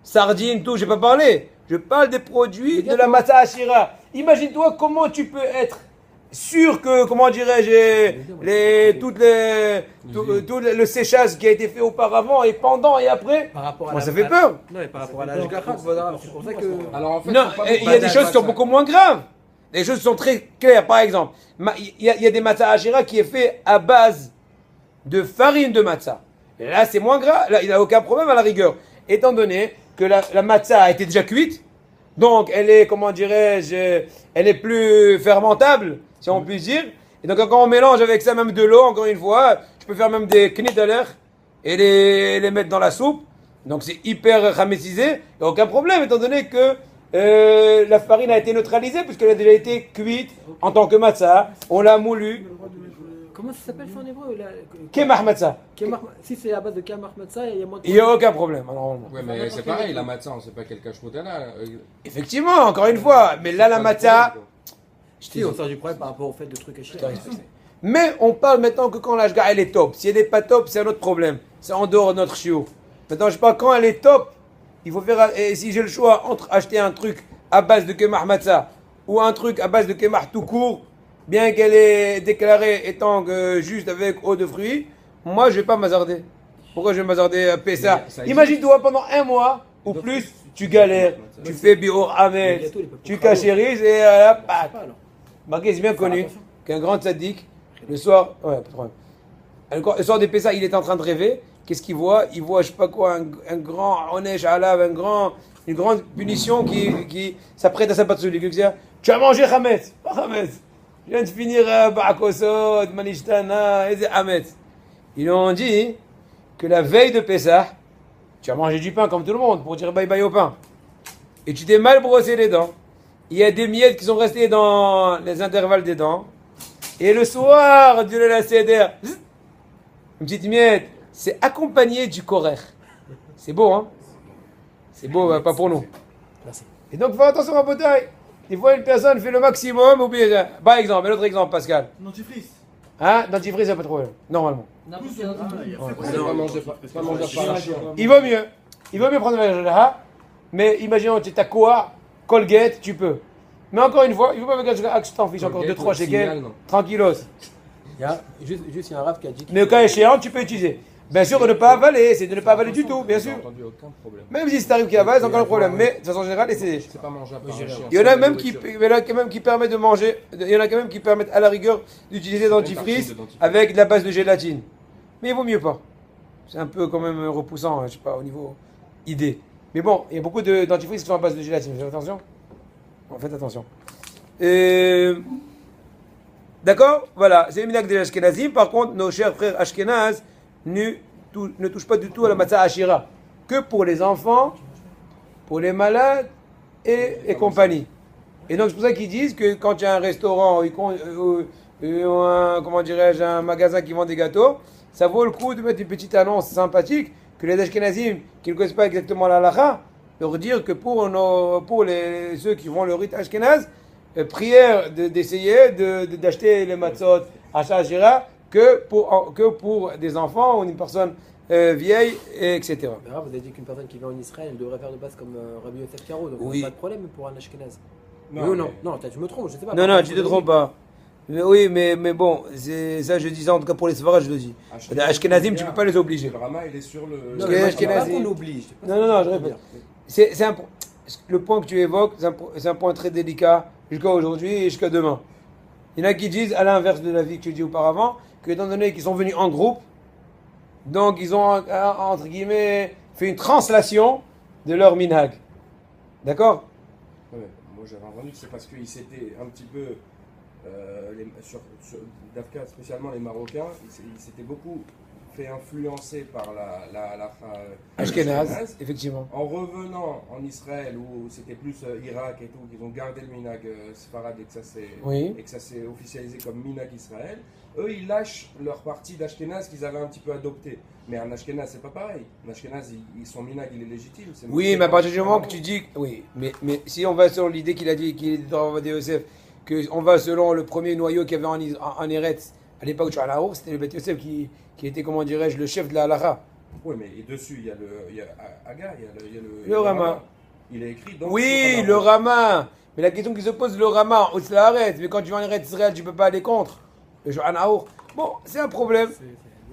Sardines, tout, je n'ai pas parlé. Je parle des produits de la matzah ashira. Imagine-toi comment tu peux être sûr que, comment dirais-je, tout le séchage qui a été fait auparavant et pendant et après, moi ça fait peur. Non, mais par rapport à la Hashgacha, c'est pour ça que... Alors en fait, Non, il y a des choses qui sont beaucoup moins graves. Les choses sont très claires. Par exemple, il y a des matzah ashira qui est fait à base de farine de matzah. Et là, c'est moins grave. Là, il n'y a aucun problème à la rigueur. Étant donné que la matzah a été déjà cuite, donc elle est, comment dirais-je, elle est plus fermentable, si on peut dire. Et donc quand on mélange avec ça même de l'eau, encore une fois, je peux faire même des knidler et les mettre dans la soupe. Donc c'est hyper ramétisé, il n'y a aucun problème, étant donné que la farine a été neutralisée, puisqu'elle a déjà été cuite en tant que matzah, on l'a moulu. Comment ça s'appelle ça en hébreu Kemach matzah. Si c'est à base de Kemach matzah, il y a moins de... Il n'y a aucun problème, normalement. Ouais, mais c'est pareil, la matzah, on ne sait pas quel cache là. Effectivement, encore une fois, mais là la matzah... Si, on sort du problème par rapport au fait de trucs à Mais on parle maintenant que quand la Hashgacha elle est top. Si elle n'est pas top, c'est un autre problème. C'est en dehors de notre chiot. Maintenant, je parle quand elle est top. Il faut faire. Et si j'ai le choix entre acheter un truc à base de Kemach matzah ou un truc à base de Kemach tout court, bien qu'elle est déclarée étant juste avec eau de fruits, moi je vais pas m'hazarder. Pourquoi je vais m'hazarder à Pessah? Imagine-toi pendant un mois ou plus, tu galères, tu fais bio Hametz, tu cachérises et là, Marqué, c'est bien connu qu'un grand tzaddik, le soir, ouais, pas de problème. Le soir de Pessah, il est en train de rêver. Qu'est-ce qu'il voit? Il voit, je sais pas quoi, un grand onesh alav, une grande punition qui s'apprête à s'abattre sur lui. Tu as mangé Hametz. Pas Hametz. Je viens de finir Ba'akosod, Manishtana, et Hametz. Ils ont dit que la veille de Pessah, tu as mangé du pain comme tout le monde pour dire bye bye au pain. Et tu t'es mal brossé les dents. Il y a des miettes qui sont restées dans les intervalles des dents. Et le soir, du la seder, une petite miette, c'est accompagné du korer. C'est beau, hein? C'est beau, pas pour nous. Merci. Et donc, fais attention à bataille. Des fois, une personne fait le maximum, ou bien, par exemple, un autre exemple, Pascal. Dentifrice. Hein? Dentifrice, il n'y a pas de problème, normalement. Il vaut mieux prendre la mais imaginons que tu as quoi, Colgate, tu peux. Mais encore une fois, il ne faut pas que je t'en fiche encore 2-3 shekels, tranquillos. Il y a juste un raf qui a dit... Mais au cas échéant, tu peux utiliser. Bien sûr, de ne pas avaler, c'est de ne pas avaler du tout, bien sûr. Même si c'est arrive qui avale, c'est encore un problème. Mais de façon générale, c'est pas mangeable. Il y en a même qui permettent de manger, il y en a quand même qui permettent à la rigueur d'utiliser dentifrice avec de la base de gélatine. Mais il vaut mieux pas. C'est un peu quand même repoussant, je sais pas, au niveau idée. Mais bon, il y a beaucoup de dentifrices qui sont à base de gélatine. Faites attention. Bon, faites attention. D'accord? Voilà, c'est le minhag des Ashkenazim. Par contre, nos chers frères Ashkenaz, ne touche pas du tout à la matzah ashira, que pour les enfants pour les malades et compagnie. Et donc c'est pour ça qu'ils disent que quand il y a un restaurant ou comment dirais-je, un magasin qui vend des gâteaux, ça vaut le coup de mettre une petite annonce sympathique que les Ashkenazim qui ne connaissent pas exactement la halakha, leur dire que pour ceux qui font le rite Ashkenaz, prière d'essayer d'acheter les matzot à Shashira que pour des enfants ou une personne vieille, etc. Vous avez dit qu'une personne qui vient en Israël elle devrait faire de base comme Rabbi Yosef Karo, donc oui. pas de problème pour un Ashkenaz. Non, non, tu me trompes, je sais pas. Non, tu te trompes pas. Mais oui, mais bon, ça je dis ça en tout cas pour les Sfarad, je le dis. Les Ashkenazim, tu ne peux pas les obliger. Le Rama, il est sur le. Non, mais pas qu'on oblige. Non, je répète. Le point que tu évoques, c'est un point très délicat jusqu'à aujourd'hui et jusqu'à demain. Il y en a qui disent, à l'inverse de la vie que tu dis auparavant, que étant donné qu'ils sont venus en groupe, donc ils ont, entre guillemets, fait une translation de leur minhag. D'accord? Ouais, moi j'avais entendu que c'est parce qu'ils s'étaient un petit peu, sur Dafka, spécialement les Marocains, ils s'étaient beaucoup fait influencer par la Ashkenaz, effectivement. En revenant en Israël, où c'était plus Irak et tout, qu'ils ont gardé le minhag Sfarad et que ça s'est officialisé comme minhag Israël, eux ils lâchent leur partie d'Ashkenaz qu'ils avaient un petit peu adopté. Mais un Ashkenaz c'est pas pareil. Un Ashkenaz, son minhag il est légitime. Oui, mais à partir du moment que tu dis... Oui, mais si on va selon l'idée qu'il a dit, qu'il est dans Rabbi Yosef, qu'on va selon le premier noyau qu'il y avait en Eretz, à l'époque de Sha'alaour, c'était le Beth Yosef qui était, comment dirais-je, le chef de la halakha. Oui, mais dessus, il y a Aga, il y a le Rama. Il est écrit dans oui, le Rama. Mais la question qui se pose, le Rama, on se l'arrête. Mais quand tu vas en Eretz Israël, tu ne peux pas aller contre. Le Sha'alaour. Bon, c'est un problème.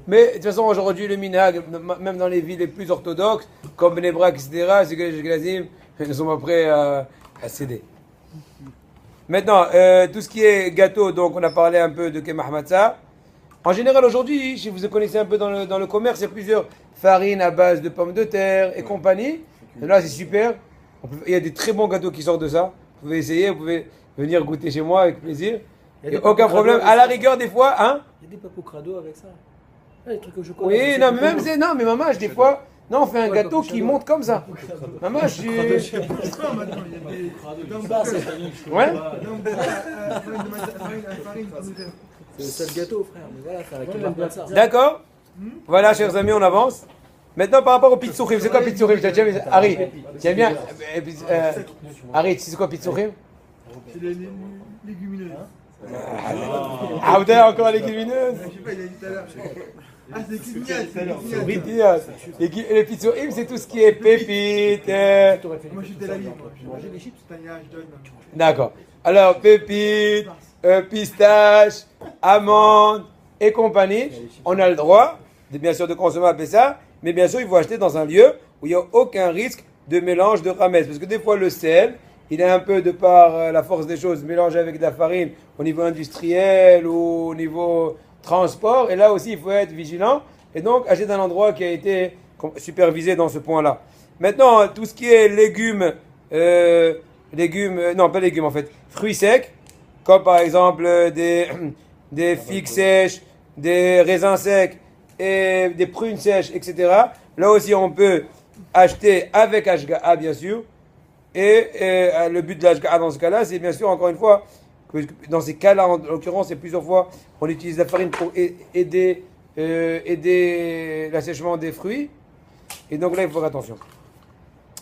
Mais de toute façon, aujourd'hui, le minhag, même dans les villes les plus orthodoxes, comme Bnei Brak, etc., c'est que les Ashkenazim ne sont pas prêts à céder. Maintenant, tout ce qui est gâteau, donc on a parlé un peu de Kemach Matzah. En général, aujourd'hui, si vous connaissez un peu dans le commerce, il y a plusieurs farines à base de pommes de terre et compagnie. Et là, c'est super. Il y a des très bons gâteaux qui sortent de ça. Vous pouvez essayer, vous pouvez venir goûter chez moi avec plaisir. Il n'y a aucun problème. À la rigueur, des fois, hein. Il y a des papous crado avec ça. Les trucs que je connais. Oui, non, mais même non, mais maman, des fois, non, on fait un gâteau qui monte comme ça. Maman, je suis. Ouais. C'est le seul gâteau, frère. Mais voilà, c'est avec une ça. D'accord. Voilà, chers amis, on avance. Maintenant, par rapport au pitsourim, c'est quoi pitsourim? Harry, tiens bien. Harry, tu sais quoi pitsourim? C'est les légumineuses. Ah, vous avez encore les légumineuses? Je sais pas, il a dit tout à l'heure. Ah, c'est Kignas. Les pitsourim, c'est tout ce qui est pépites. Moi, je suis Tel Aviv. J'ai mangé des chips, je donne. D'accord. Alors, pépites, pistaches, amandes et compagnie. On a le droit, bien sûr, de consommer à Pessah, mais bien sûr, il faut acheter dans un lieu où il n'y a aucun risque de mélange de ramès. Parce que des fois, le sel, il est un peu, de par la force des choses, mélangé avec de la farine au niveau industriel ou au niveau transport. Et là aussi, il faut être vigilant. Et donc, acheter dans un endroit qui a été supervisé dans ce point-là. Maintenant, tout ce qui est légumes, non, pas légumes en fait, fruits secs, comme par exemple des figues sèches, des raisins secs et des prunes sèches, etc. Là aussi, on peut acheter avec Ashga'a, bien sûr. Et le but de l'Ashga'a dans ce cas-là, c'est bien sûr, encore une fois, que dans ces cas-là, en l'occurrence, c'est plusieurs fois, on utilise la farine pour aider l'assèchement des fruits. Et donc là, il faut faire attention.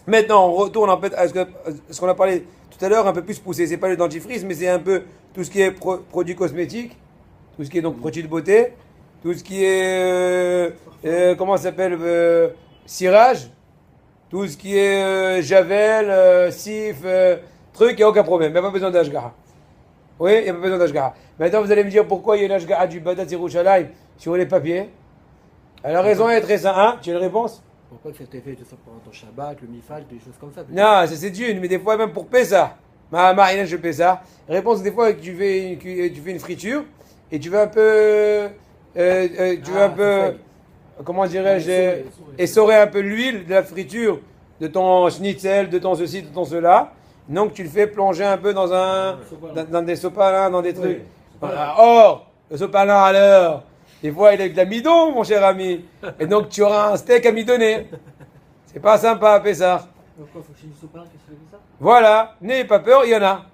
Maintenant, on retourne en fait à ce qu'on a parlé tout à l'heure, un peu plus poussé. C'est pas le dentifrice, mais c'est un peu tout ce qui est produits cosmétiques, tout ce qui est donc produits de beauté, tout ce qui est comment ça s'appelle, cirage, tout ce qui est javel, sif, truc, il n'y a aucun problème. Il n'y a pas besoin d'ashgaha. Oui, il n'y a pas besoin d'ashgaha. Maintenant, vous allez me dire pourquoi il y a une ashgaha du Badat Yerushalayim sur les papiers. Alors, la raison est très simple. Hein, tu as une réponse? Pourquoi que ça t'est fait tout ça pendant ton Shabbat, le Mifal, des choses comme ça? Non, ça c'est d'une, mais des fois même pour Pessah. Marina, je fais ça. Réponse, des fois, tu fais une friture et tu veux un peu. Comment dirais-je, essorer un peu l'huile de la friture de ton schnitzel, de ton ceci, de ton cela. Donc tu le fais plonger un peu dans des sopalins, dans des trucs. Or, le sopalin à l'heure, des fois il est de l'amidon, mon cher ami. Et donc tu auras un steak amidonné. C'est pas sympa à Pessah. Pourquoi faut que je du sopalin? Qu'est-ce que c'est ça? Voilà, n'ayez pas peur, il y en a.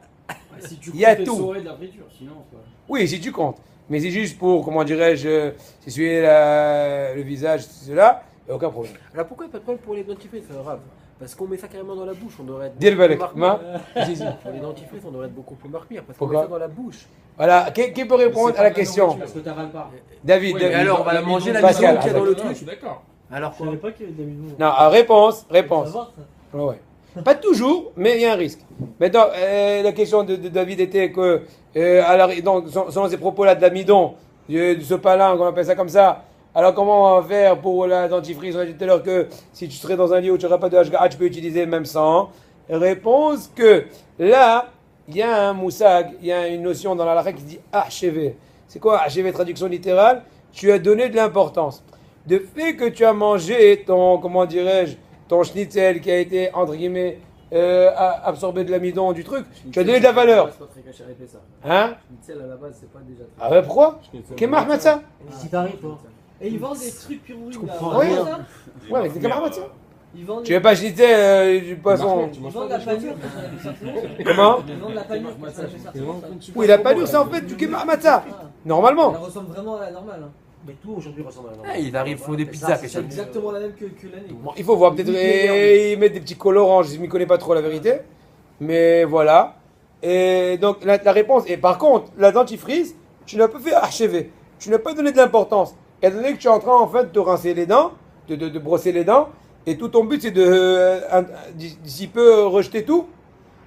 Si tu Il y a comptes tout. de la friture, sinon c'est pas. Oui, si tu comptes. Mais c'est juste pour, comment dirais-je, s'essuyer le visage, cela, aucun problème. Alors pourquoi il n'y a pas de problème pour les dentifrices, Rav? Parce qu'on met ça carrément dans la bouche, on devrait être Dis le beaucoup plus balek, marqué. ma. Zizi. Pour les dentifrices, on devrait être beaucoup plus marqué parce qu'on met Pourquoi ça dans la bouche. Voilà, qui peut répondre à la question? Parce que t'avales pas. David, Oui, David. Et alors, on va manger la Pascal, maison qu'il y a dans le Je truc. suis d'accord. Alors Je quoi? savais pas qu'il y avait des millions. Non, réponse. Ça va, ça. Ouais. Pas toujours, mais il y a un risque. Maintenant, la question de David était que, selon ces propos-là de l'amidon, du sopalin, on appelle ça comme ça, alors comment on va faire pour la dentifrice? On a dit tout à l'heure que si tu serais dans un lieu où tu n'auras pas de HGA, tu peux utiliser même sans. Réponse que là, il y a un moussag, il y a une notion dans la halakha qui dit archevé. C'est quoi archevé, traduction littérale? Tu as donné de l'importance. De fait que tu as mangé ton, comment dirais-je, ton schnitzel qui a été, entre guillemets, absorbé de l'amidon du truc, tu as donné de la valeur. C'est pas très caché avec ça. Hein? Schnitzel à la base, c'est pas déjà très. Ah ouais, pourquoi? Qu'est-ce que ça? Si t'arrives, toi. Et ils vendent des trucs pirouris. Je comprends rien. Ça Ouais, mais c'est qu'est-ce ça? Ils vendent. Tu veux pas schnitzel du poisson? Ils vendent la panure. Comment? Ils vendent la panure. Ça fait ça. Oui, la panure, c'est en fait du kemar matzah. Normalement. Elle ressemble vraiment à la normale. hein. Mais tout aujourd'hui ressemble à la normale. Ils arrivent, font des pizzas. C'est exactement la même que l'année. Bon, il faut voir, peut-être ils mettent des petits colorants, je ne m'y connais pas trop la vérité. Mais voilà. Et donc la réponse est par contre, la dentifrice, tu n'as pas fait archiver. Tu n'as pas donné de l'importance. Étant donné que tu es en train en fait de rincer les dents, de brosser les dents, et tout ton but c'est de d'ici peu rejeter tout.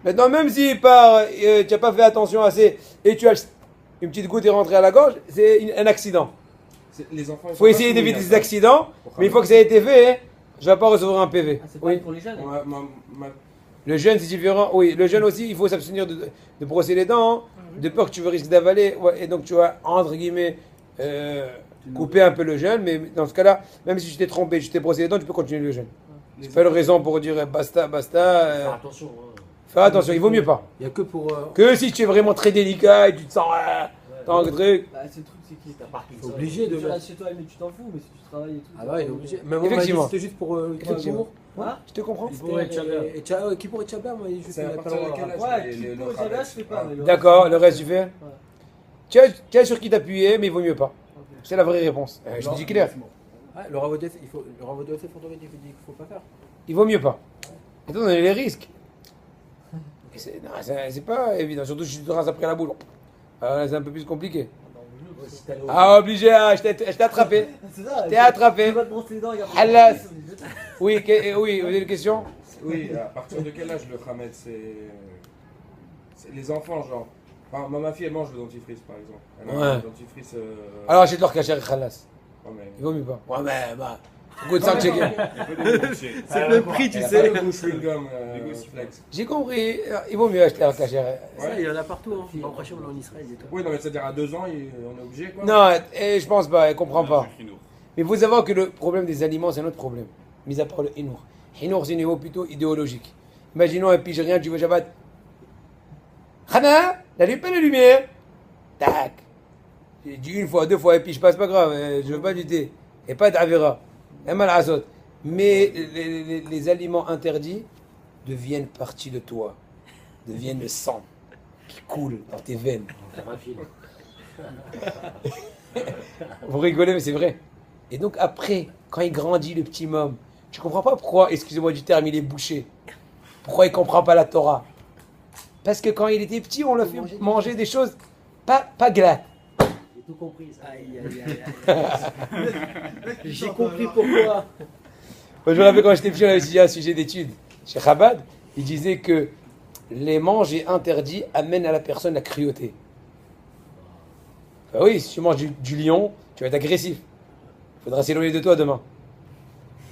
Maintenant, même si par tu n'as pas fait attention assez et tu as une petite goutte est rentrée à la gorge, c'est un accident. Les enfants, Il faut essayer d'éviter des accidents, mais une fois que ça a été fait, je ne vais pas recevoir un PV. Ah, c'est pas pour les jeunes. Le jeûne, c'est différent. Oui, le jeûne aussi, il faut s'abstenir de brosser les dents, hein, de peur que tu risques d'avaler. Ouais, et donc, tu vas, entre guillemets, couper un peu le jeûne. Mais dans ce cas-là, même si tu t'es trompé, tu t'es brossé les dents, tu peux continuer le jeûne. C'est pas une raison pour dire basta. Faire attention. Fais attention, il vaut mieux pas. Il n'y a que pour. Que si tu es vraiment très délicat et tu te sens. Tant que truc. Bah, c'est le truc, c'est qu'il C'est obligé de. Tu restes chez toi, mais tu t'en fous, mais si tu travailles et tout. Ah bah, il est obligé. Mais moi, Effectivement. c'était juste pour. Effectivement. Hein? Je te comprends. Qui pourrait être Chaber, moi, il est juste. C'est à partir de quel âge Ouais, qui peut, je fais pas. mais le D'accord, reste, le reste, tu fais. Tu as sur qui t'appuyer, mais il vaut mieux pas. C'est la vraie réponse. Je te dis clair. Ah, le Ravodef, il faut. Le Ravodef, il dit qu'il faut pas faire. Il vaut mieux pas. Étant donné les risques. C'est pas évident, surtout si tu te rinces après la boule. C'est un peu plus compliqué. Ah, obligé, je t'ai attrapé. C'est ça. T'es attrapé. Tu vas te brosser les dents, regarde. Halas. Oui, oui, vous avez une question? Oui, à partir de quel âge le Khamet c'est les enfants, genre. Enfin, ma fille, elle mange le dentifrice, par exemple. Elle mange le dentifrice. Alors, achète leur cachet Khalas. Ouais, mais... Il vaut mieux pas. Ouais, mais bah. Goûte 5 checker. C'est le prix, tu sais. Le chewing-gum, flex. J'ai compris. Il vaut mieux acheter leur cachet. Ça, il y en a partout. Hein. Prochainement, en Israël et tout. Oui, non, mais c'est-à-dire à 2 ans, on est obligé, quoi. Non, je pense pas, elle comprend pas. Mais il faut savoir que le problème des aliments, c'est un autre problème. Mis à part le hinour. Hinour, c'est un niveau plutôt idéologique. Imaginons un pige rien, tu veux Shabbat. Khana, n'allume pas la lumière. Tac. J'ai dit une fois, 2 fois, et puis je passe pas grave, je veux pas lutter. Et pas d'avera. Mais les aliments interdits deviennent partie de toi, deviennent le sang qui coule dans tes veines. Vous rigolez, mais c'est vrai. Et donc après, quand il grandit, le petit môme, tu comprends pas pourquoi, excusez-moi du terme, il est bouché. Pourquoi il comprend pas la Torah? Parce que quand il était petit, on l'a fait manger des choses pas glattes. J'ai tout compris. Ça. J'ai compris pourquoi. Je me rappelle quand j'étais petit, on avait étudié un sujet d'étude chez Chabad. Il disait que les manger interdits amènent à la personne la cruauté. Enfin, oui, si tu manges du lion, tu vas être agressif. Il faudra s'éloigner de toi demain.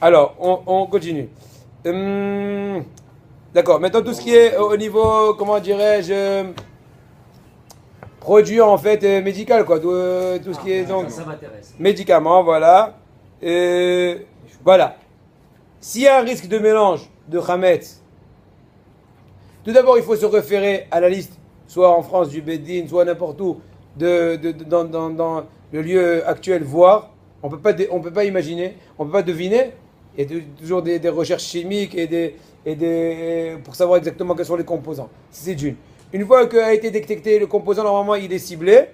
Alors, on continue. D'accord, maintenant tout ce qui est au niveau, comment dirais-je, produit en fait médical, quoi. Tout ce qui est donc Ça m'intéresse. médicaments, voilà. Voilà. S'il y a un risque de mélange de Hametz, tout d'abord il faut se référer à la liste, soit en France du Beddin, soit n'importe où, dans le lieu actuel, voir. On peut pas imaginer, on peut pas deviner. Il y a toujours des recherches chimiques et pour savoir exactement quels sont les composants. C'est d'une. Une fois qu'a été détecté le composant, normalement il est ciblé.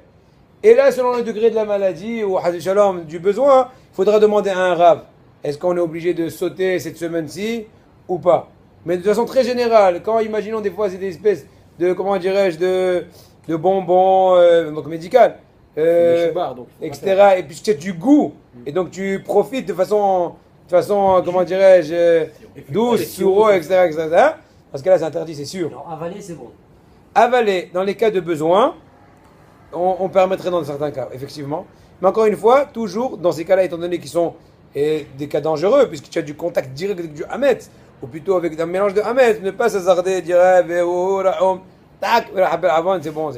Et là, selon le degré de la maladie ou shalom, du besoin, il faudra demander à un rab. Est-ce qu'on est obligé de sauter cette semaine-ci ou pas? Mais de façon très générale, quand imaginons des fois c'est des espèces de, comment dirais-je, de bonbons, donc médical, etc. Et puis tu as du goût. Et donc tu profites de façon comment dirais-je, douce, sur etc., etc. Parce que là c'est interdit, c'est sûr. Alors avaler, c'est bon. Avaler, dans les cas de besoin, on permettrait dans certains cas, effectivement. Mais encore une fois, toujours dans ces cas-là, étant donné qu'ils sont des cas dangereux, puisque tu as du contact direct avec du hametz, ou plutôt avec un mélange de hametz, ne pas s'hasarder, dire tac, avant, c'est bon.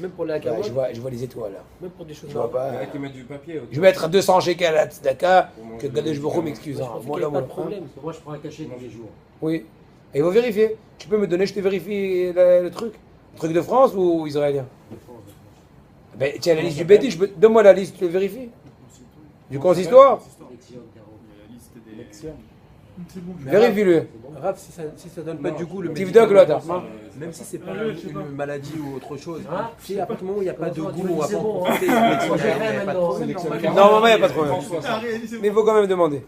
Même pour les accarottes. Je vois les étoiles là. Même pour des choses. Il y en a qui mettent du papier. Je vais mettre 200 shekels à Tzedaka, que Gadej Baruch m'excuse. Moi, il n'y a pas de problème, parce que moi je prends un cachet tous les jours. Oui. Et il faut vérifier. Tu peux me donner, je te vérifie le truc. Le truc de France ou israélien? Ben, tiens, la liste du Bédi, donne-moi la liste, tu le vérifies. Du consistoire? Vérifie-le. Raph, si ça donne pas du goût, le médicament, même si c'est pas une maladie ou autre chose, si à partir du moment où il n'y a pas de goût, on va pas normalement il n'y a pas de problème. Mais il faut quand même demander.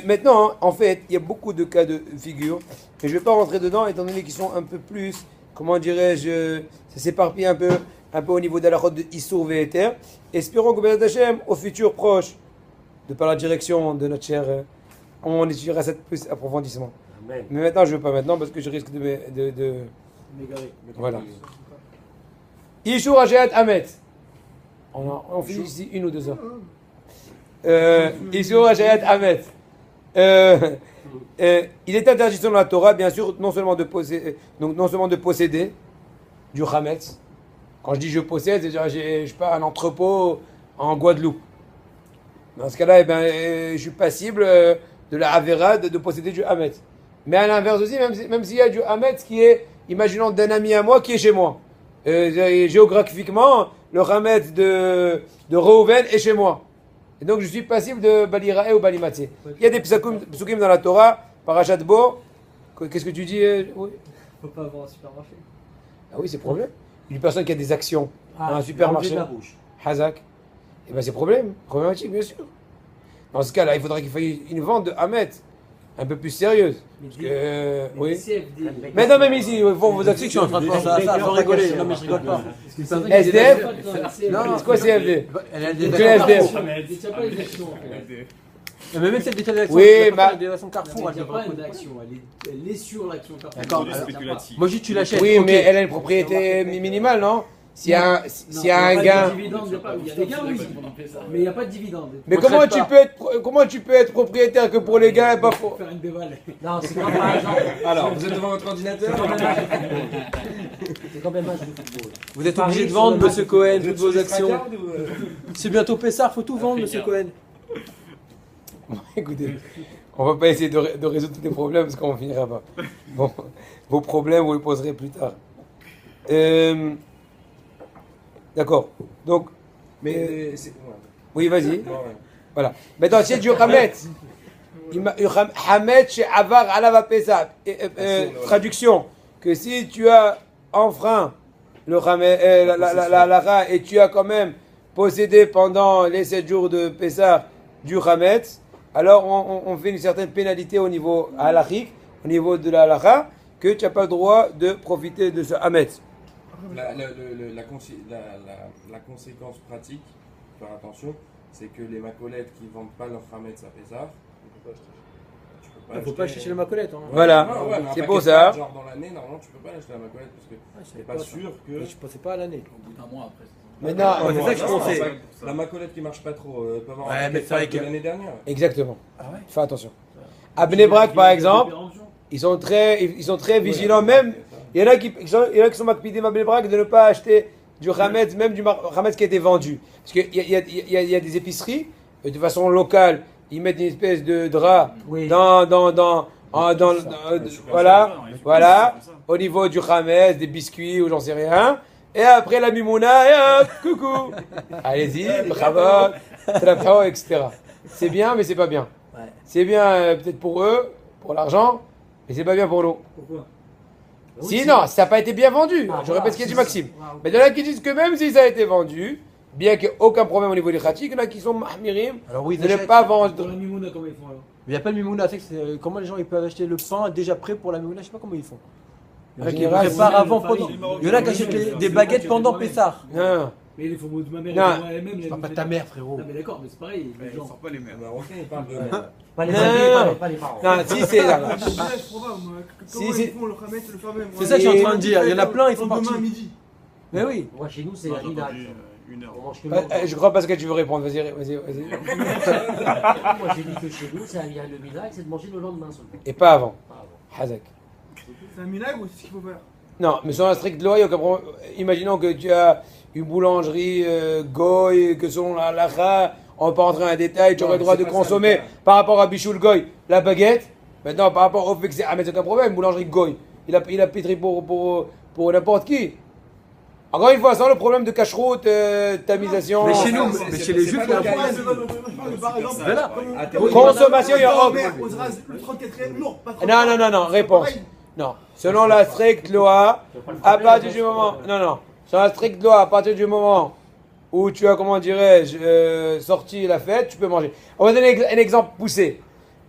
Maintenant, en fait, il y a beaucoup de cas de figure, mais je ne vais pas rentrer dedans étant donné qu'ils sont un peu plus, comment dirais-je, ça s'éparpille un peu au niveau de la route de Issour Véter. Espérons que Bézat Hashem, au futur proche, de par la direction de notre cher, on étudiera ça plus approfondissement. Amen. Mais maintenant, je ne veux pas maintenant parce que je risque de... Voilà. Ishour Hajayat Hamet. On finit ici 1 ou 2 heures. Ishour Hajayat Hamet. Il est interdit selon la Torah, bien sûr, non seulement de posséder du Hametz. Quand je dis je possède, c'est-à-dire je pas un entrepôt en Guadeloupe. Dans ce cas-là, je suis passible de la Avera de posséder du Hametz. Mais à l'inverse aussi, même s'il y a du Hametz qui est, imaginons d'un ami à moi qui est chez moi. Géographiquement, le Hametz de Reuven est chez moi. Et donc je suis passible de Balirae ou Balimatse. Il y a des psukim dans la Torah, Parashat Bo. Qu'est-ce que tu dis? Oui. Faut pas avoir un supermarché. Ah oui, c'est problème. Une personne qui a des actions dans un supermarché, Hazak, et ben c'est problématique, bien sûr. Dans ce cas-là, il faudrait qu'il faille une vente de Hametz un peu plus sérieuse. Oui. Mais non, même ici, vos actions. Je suis en train de penser à ça, faut rigoler. Non, mais je rigole pas. SDF? Non, c'est quoi CFD? C'est SDF. Mais même celle des actions, oui, des actions Carrefour, elle n'est pas une action, elle est sur l'action Carrefour. D'accord. Moi, juste tu l'achètes. Oui, mais elle a une propriété minimale, non? S'il y a un gain. Il y a des gains, oui, mais il n'y a pas de dividende. Mais comment tu peux être propriétaire que pour les gains et pas pour faire une dévalle? Non, c'est comme par exemple. Alors, vous êtes devant votre ordinateur? C'est comme un match de football. Vous êtes obligé de vendre, monsieur Cohen, toutes vos actions. C'est bientôt Pessar, faut tout vendre, monsieur Cohen. Écoutez, on va pas essayer de résoudre tous les problèmes parce qu'on finira pas. Bon, vos problèmes, vous les poserez plus tard. D'accord. Donc, oui, vas-y. Voilà. Maintenant, c'est du Hametz. Hametz chez Avar Alava Pesach. Traduction. Que si tu as enfreint la Ra et tu as quand même possédé pendant les 7 jours de Pesach du Hametz, alors on fait une certaine pénalité au niveau halachique, au niveau de la halakha, que tu n'as pas le droit de profiter de ce Hametz. La conséquence pratique, faire attention, c'est que les macolettes qui ne vendent pas leur Hametz à Pessah, il ne faut pas acheter chez le macolette. Hein. Voilà, c'est pour ça. Genre dans l'année, normalement, tu ne peux pas l'acheter à la macolette parce que tu n'es pas sûr que. Je ne pensais pas à l'année. Au bout d'un mois après. Maintenant, c'est ça que je pensais. La macolette qui marche pas trop peut avoir un effet de l'année dernière. Exactement. Fais attention. À Bnei Brak, par exemple, ils sont très vigilants. Même, il y en a qui sont makpidim à Bnei Brak de ne pas acheter du Hametz, même du Hametz qui a été vendu. Parce qu'il y a des épiceries, de façon locale, ils mettent une espèce de drap voilà, au niveau du Hametz, des biscuits ou j'en sais rien. Et après la mimouna, et hop, coucou. Allez-y, bravo, trapao, etc. C'est bien, mais c'est pas bien. C'est bien peut-être pour eux, pour l'argent, mais c'est pas bien pour nous. Pourquoi? Sinon, ça n'a pas été bien vendu. Je répète ce qu'a dit Maxime. Mais il y en a qui disent que même si ça a été vendu, bien qu'il n'y ait aucun problème au niveau des khatik, il y en a qui sont mahmirim de ne pas vendre. Pour la mimouna, comment ils font alors? Mais il n'y a pas de mimouna. Comment les gens ils peuvent acheter le pain déjà prêt pour la mimouna? Je sais pas comment ils font. En Ils préparent avant, pendant. Il y en a qui achètent des baguettes pendant Pessah. Non. Mais il faut de ma mère, Non. elle-même. Je parle pas de ta mère, frérot. Non, mais d'accord, mais c'est pareil. Les gens. pas les mêmes. Marocains, ils parlent de merde. Pas les Non, amis, non, pas les parents. Non, si c'est là. Ah, c'est probable, moi. Comment Si, ils font le khamet le faire même? C'est ça que je suis en train de dire. Il y en a plein, ils font Demain partie. à midi. Mais oui. Moi, chez nous, c'est Rina. On mange que Je crois pas ce que tu veux répondre. Vas-y. Moi, j'ai dit que chez nous, il y a le minag, c'est de manger le lendemain seulement. Et pas avant. Hazak. C'est un minag ou c'est ce qu'il faut faire? Non, mais sur un strict loi, il y a aucun problème. Imaginons que tu as une boulangerie goy, que selon la halakha, on ne va pas rentrer dans un détail, tu aurais le droit de consommer par rapport à Bichoul goy la baguette. Maintenant, par rapport au fait que c'est Ahmed, c'est aucun problème. Boulangerie goy, il a pétri pour n'importe qui. Encore une fois, sans le problème de cache-route, tamisation. Mais chez nous, mais chez les juifs, il y a un problème. Par exemple, Voilà. Consommation, il y a un le 34e jour. Non, réponse. Non. Selon la stricte loi, à partir du moment. Non. Selon la stricte loi, à partir du moment où tu as, comment dirais-je, sorti la fête, tu peux manger. On va donner un exemple poussé.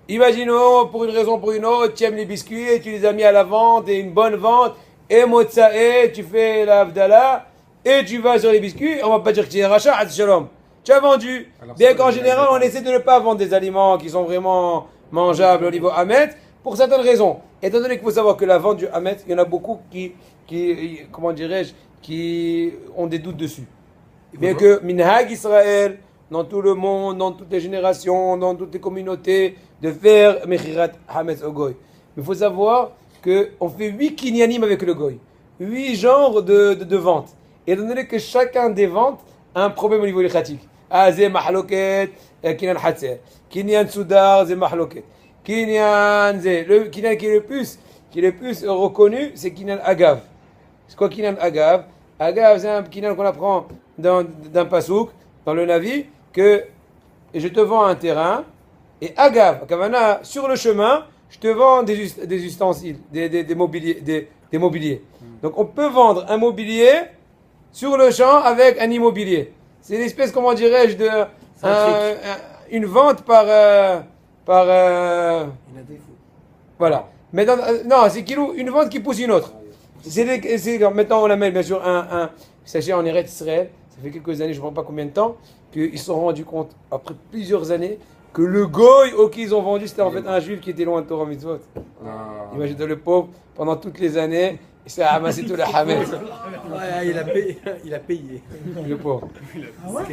Imaginons, pour une raison ou pour une autre, tu aimes les biscuits et tu les as mis à la vente et une bonne vente. Et Motsae, tu fais la Avdallah et tu vas sur les biscuits. On va pas dire que tu es rachat, shalom. Tu as vendu. Bien qu'en général, on essaie de ne pas vendre des aliments qui sont vraiment mangeables au niveau Hamet pour certaines raisons. Étant donné qu'il faut savoir que la vente du Hamet, il y en a beaucoup qui comment dirais-je, qui ont des doutes dessus. Bien que Minhag Israël, dans tout le monde, dans toutes les générations, dans toutes les communautés, de faire Mechirat Hametz au Goy. Mais il faut savoir qu'on fait 8 kinyanim avec le Goy. 8 genres de ventes. Et étant donné que chacun des ventes a un problème au niveau des khatik. Ah, c'est mahloket, kinyan hatser. Kinyan soudar, c'est mahloket. Kinyan, le kinyan qui est le plus reconnu, c'est kinyan agav. C'est quoi kinyan agav? Agav, c'est un kinyan qu'on apprend d'un pasouk, dans le Navi, que je te vends un terrain, et agav, kavana, sur le chemin, je te vends des ustensiles, des mobiliers. Donc on peut vendre un mobilier sur le champ avec un immobilier. C'est une espèce, comment dirais-je, une vente par voilà. Mais non, c'est une vente qui pousse une autre. Maintenant on amène bien sûr sachez en Eretz Israël, ça fait quelques années, je ne sais pas combien de temps, qu'ils se sont rendus compte, après plusieurs années, que le goy auquel ils ont vendu, c'était en fait un juif qui était loin de Torah Mitzvot. Imagine le pauvre, pendant toutes les années, il s'est ramassé tout le hamet. Ouais, il a payé. Le pauvre. Ah ouais?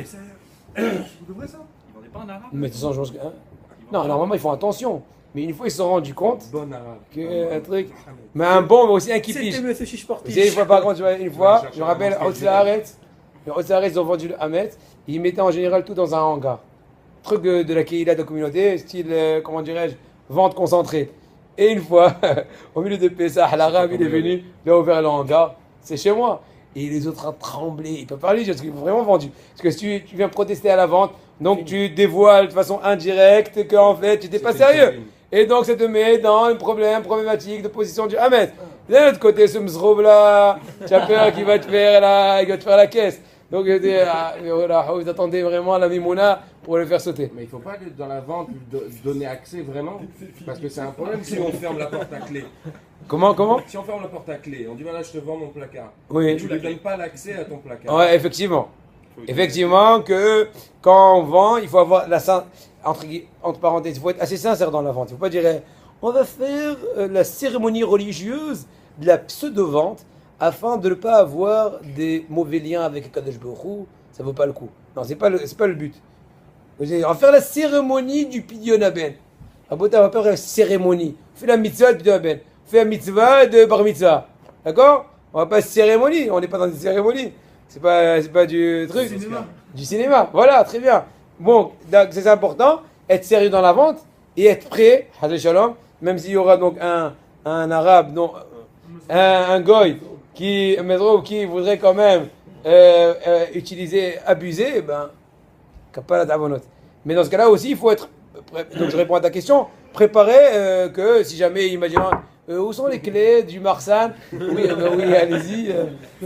Vous devrez ça? Ils vendaient pas en arabe? Mais de toute façon, je pense que. Non, normalement, ils font attention. Mais une fois, ils se sont rendus compte Bon arabe. qu'un truc. Mais un bon, mais aussi un kippish. C'était monsieur Sportif. Une fois, par contre, une fois, je me rappelle, le Hotzaharet, ils ont vendu le Hamet. Ils mettaient en général tout dans un hangar. Truc de la Keïla de la communauté, style, comment dirais-je, vente concentrée. Et une fois, au milieu de Pessah, l'arabe, il est venu, il a ouvert le hangar. C'est chez moi. Et les autres ont tremblé. Ils peuvent parler parce qu'ils ont vraiment vendu. Parce que si tu viens protester à la vente, donc tu dévoiles de façon indirecte qu'en fait, tu n'étais pas sérieux. Et donc, ça te met dans une problématique de position du Hamet. D'un autre côté, ce mzroub là, tu as peur qu'il va te faire la caisse. Donc, vous attendez vraiment la mimouna pour le faire sauter. Mais il ne faut pas que dans la vente, donner accès vraiment, parce que c'est un problème si on ferme la porte à clé. Comment Si on ferme la porte à clé, on dit voilà, je te vends mon placard. Oui. Tu ne lui donnes pas l'accès à ton placard. Ouais, effectivement. Effectivement, que quand on vend, il faut avoir entre parenthèses, il faut être assez sincère dans la vente. Il ne faut pas dire on va faire la cérémonie religieuse de la pseudo-vente afin de ne pas avoir des mauvais liens avec Kadosh Baruch Hu. Ça ne vaut pas le coup. Non, c'est pas le but. On va faire la cérémonie du Pidyon Aben. On va faire la cérémonie. On fait la mitzvah du Pidyon Aben. On fait la mitzvah de Bar Mitzvah. D'accord? On ne va pas cérémonie. On n'est pas dans une cérémonie. C'est pas du truc. Du cinéma. Voilà, très bien. Bon, c'est important. Être sérieux dans la vente et être prêt, shalom, même s'il y aura donc un arabe, non, un goy qui voudrait quand même abuser, ben, kapala d'avonot. Mais dans ce cas-là aussi, il faut être Donc je réponds à ta question. Préparez que si jamais, imaginons, où sont les clés du Marsan? Oui, oui, allez-y,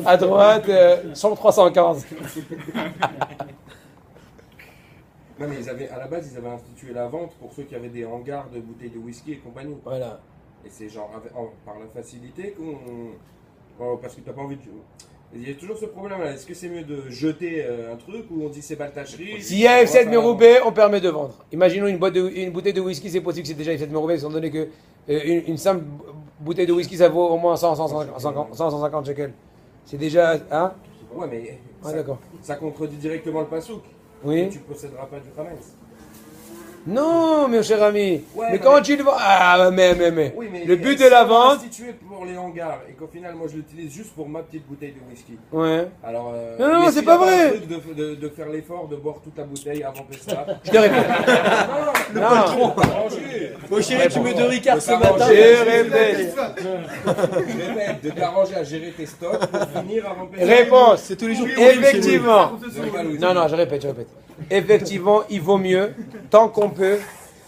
à droite, 315. Non mais à la base ils avaient institué la vente pour ceux qui avaient des hangars de bouteilles de whisky et compagnie. Voilà. Et c'est genre par la facilité parce que t'as pas envie de... Il y a toujours ce problème-là. Est-ce que c'est mieux de jeter un truc ou on dit c'est baltacherie? S'il y a F7 Meroubé, on permet de vendre. Imaginons une bouteille de whisky, c'est possible que c'est déjà F7 Meroubé, étant donné que une simple bouteille de whisky ça vaut au moins 150 shekels. C'est déjà. Hein? Ouais, mais d'accord. Ça contredit directement le pasouk. Oui. Tu ne posséderas pas du Hametz. Non, mon cher ami. Ouais, mais quand tu le vends. Ah, mais. Oui, mais le but de la vente. Institué pour les hangars et qu'au final, moi je l'utilise juste pour ma petite bouteille de whisky. Ouais. Alors. Non, c'est pas vrai. Le truc de faire l'effort de boire toute la bouteille avant Pessah. Je te répète. Le patron. Mon chéri, tu mets 2 Ricard ce matin. Je répète. De t'arranger à gérer tes stocks pour finir avant Pessah. Réponse. C'est tous les jours. Effectivement. Non, je répète. Effectivement, il vaut mieux, tant qu'on peut,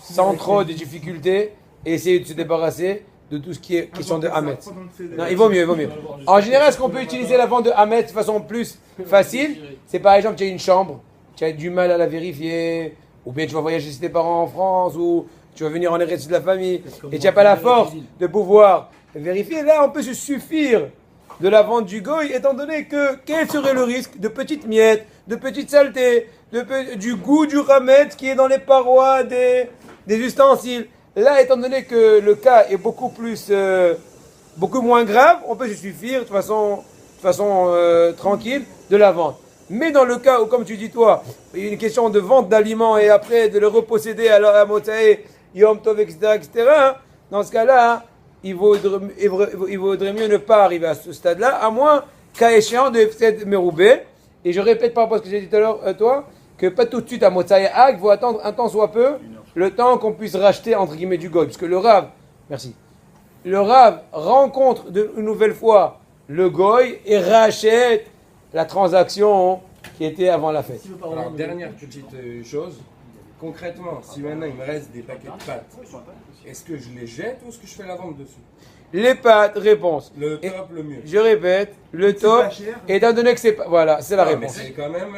sans trop de difficultés, essayer de se débarrasser de tout ce qui est question de Hamet. Non, il vaut mieux. En général, est-ce qu'on peut utiliser la vente de Hamet de façon plus facile? C'est par exemple, tu as une chambre, tu as du mal à la vérifier, ou bien tu vas voyager chez tes parents en France, ou tu vas venir en héritier de la famille, et tu n'as pas la force de pouvoir vérifier. Là, on peut se suffire de la vente du goy, étant donné que quel serait le risque de petites miettes, de petites saletés, du goût du Hamet qui est dans les parois des ustensiles. Là, étant donné que le cas est beaucoup moins grave, on peut se suffire de façon tranquille de la vente. Mais dans le cas où, comme tu dis toi, il y a une question de vente d'aliments et après de le reposséder à Motaé, Yom Tov, etc., hein, dans ce cas-là, il vaudrait mieux ne pas arriver à ce stade-là, à moins qu'à échéant de F7 Meroubé. Et je répète par rapport à ce que j'ai dit tout à l'heure, toi, que pas tout de suite à Motsai Hag, il faut attendre un temps soit peu, le temps qu'on puisse racheter entre guillemets du goy. Parce que le Rav rencontre une nouvelle fois le goy et rachète la transaction qui était avant la fête. Alors, dernière petite chose. Concrètement, si maintenant il me reste des paquets de pâtes, est-ce que je les jette ou est-ce que je fais la vente dessus? Les pâtes, réponse. Le top, le mieux. Je répète, le top, étant donné que c'est pas... Voilà, c'est la réponse. C'est quand même...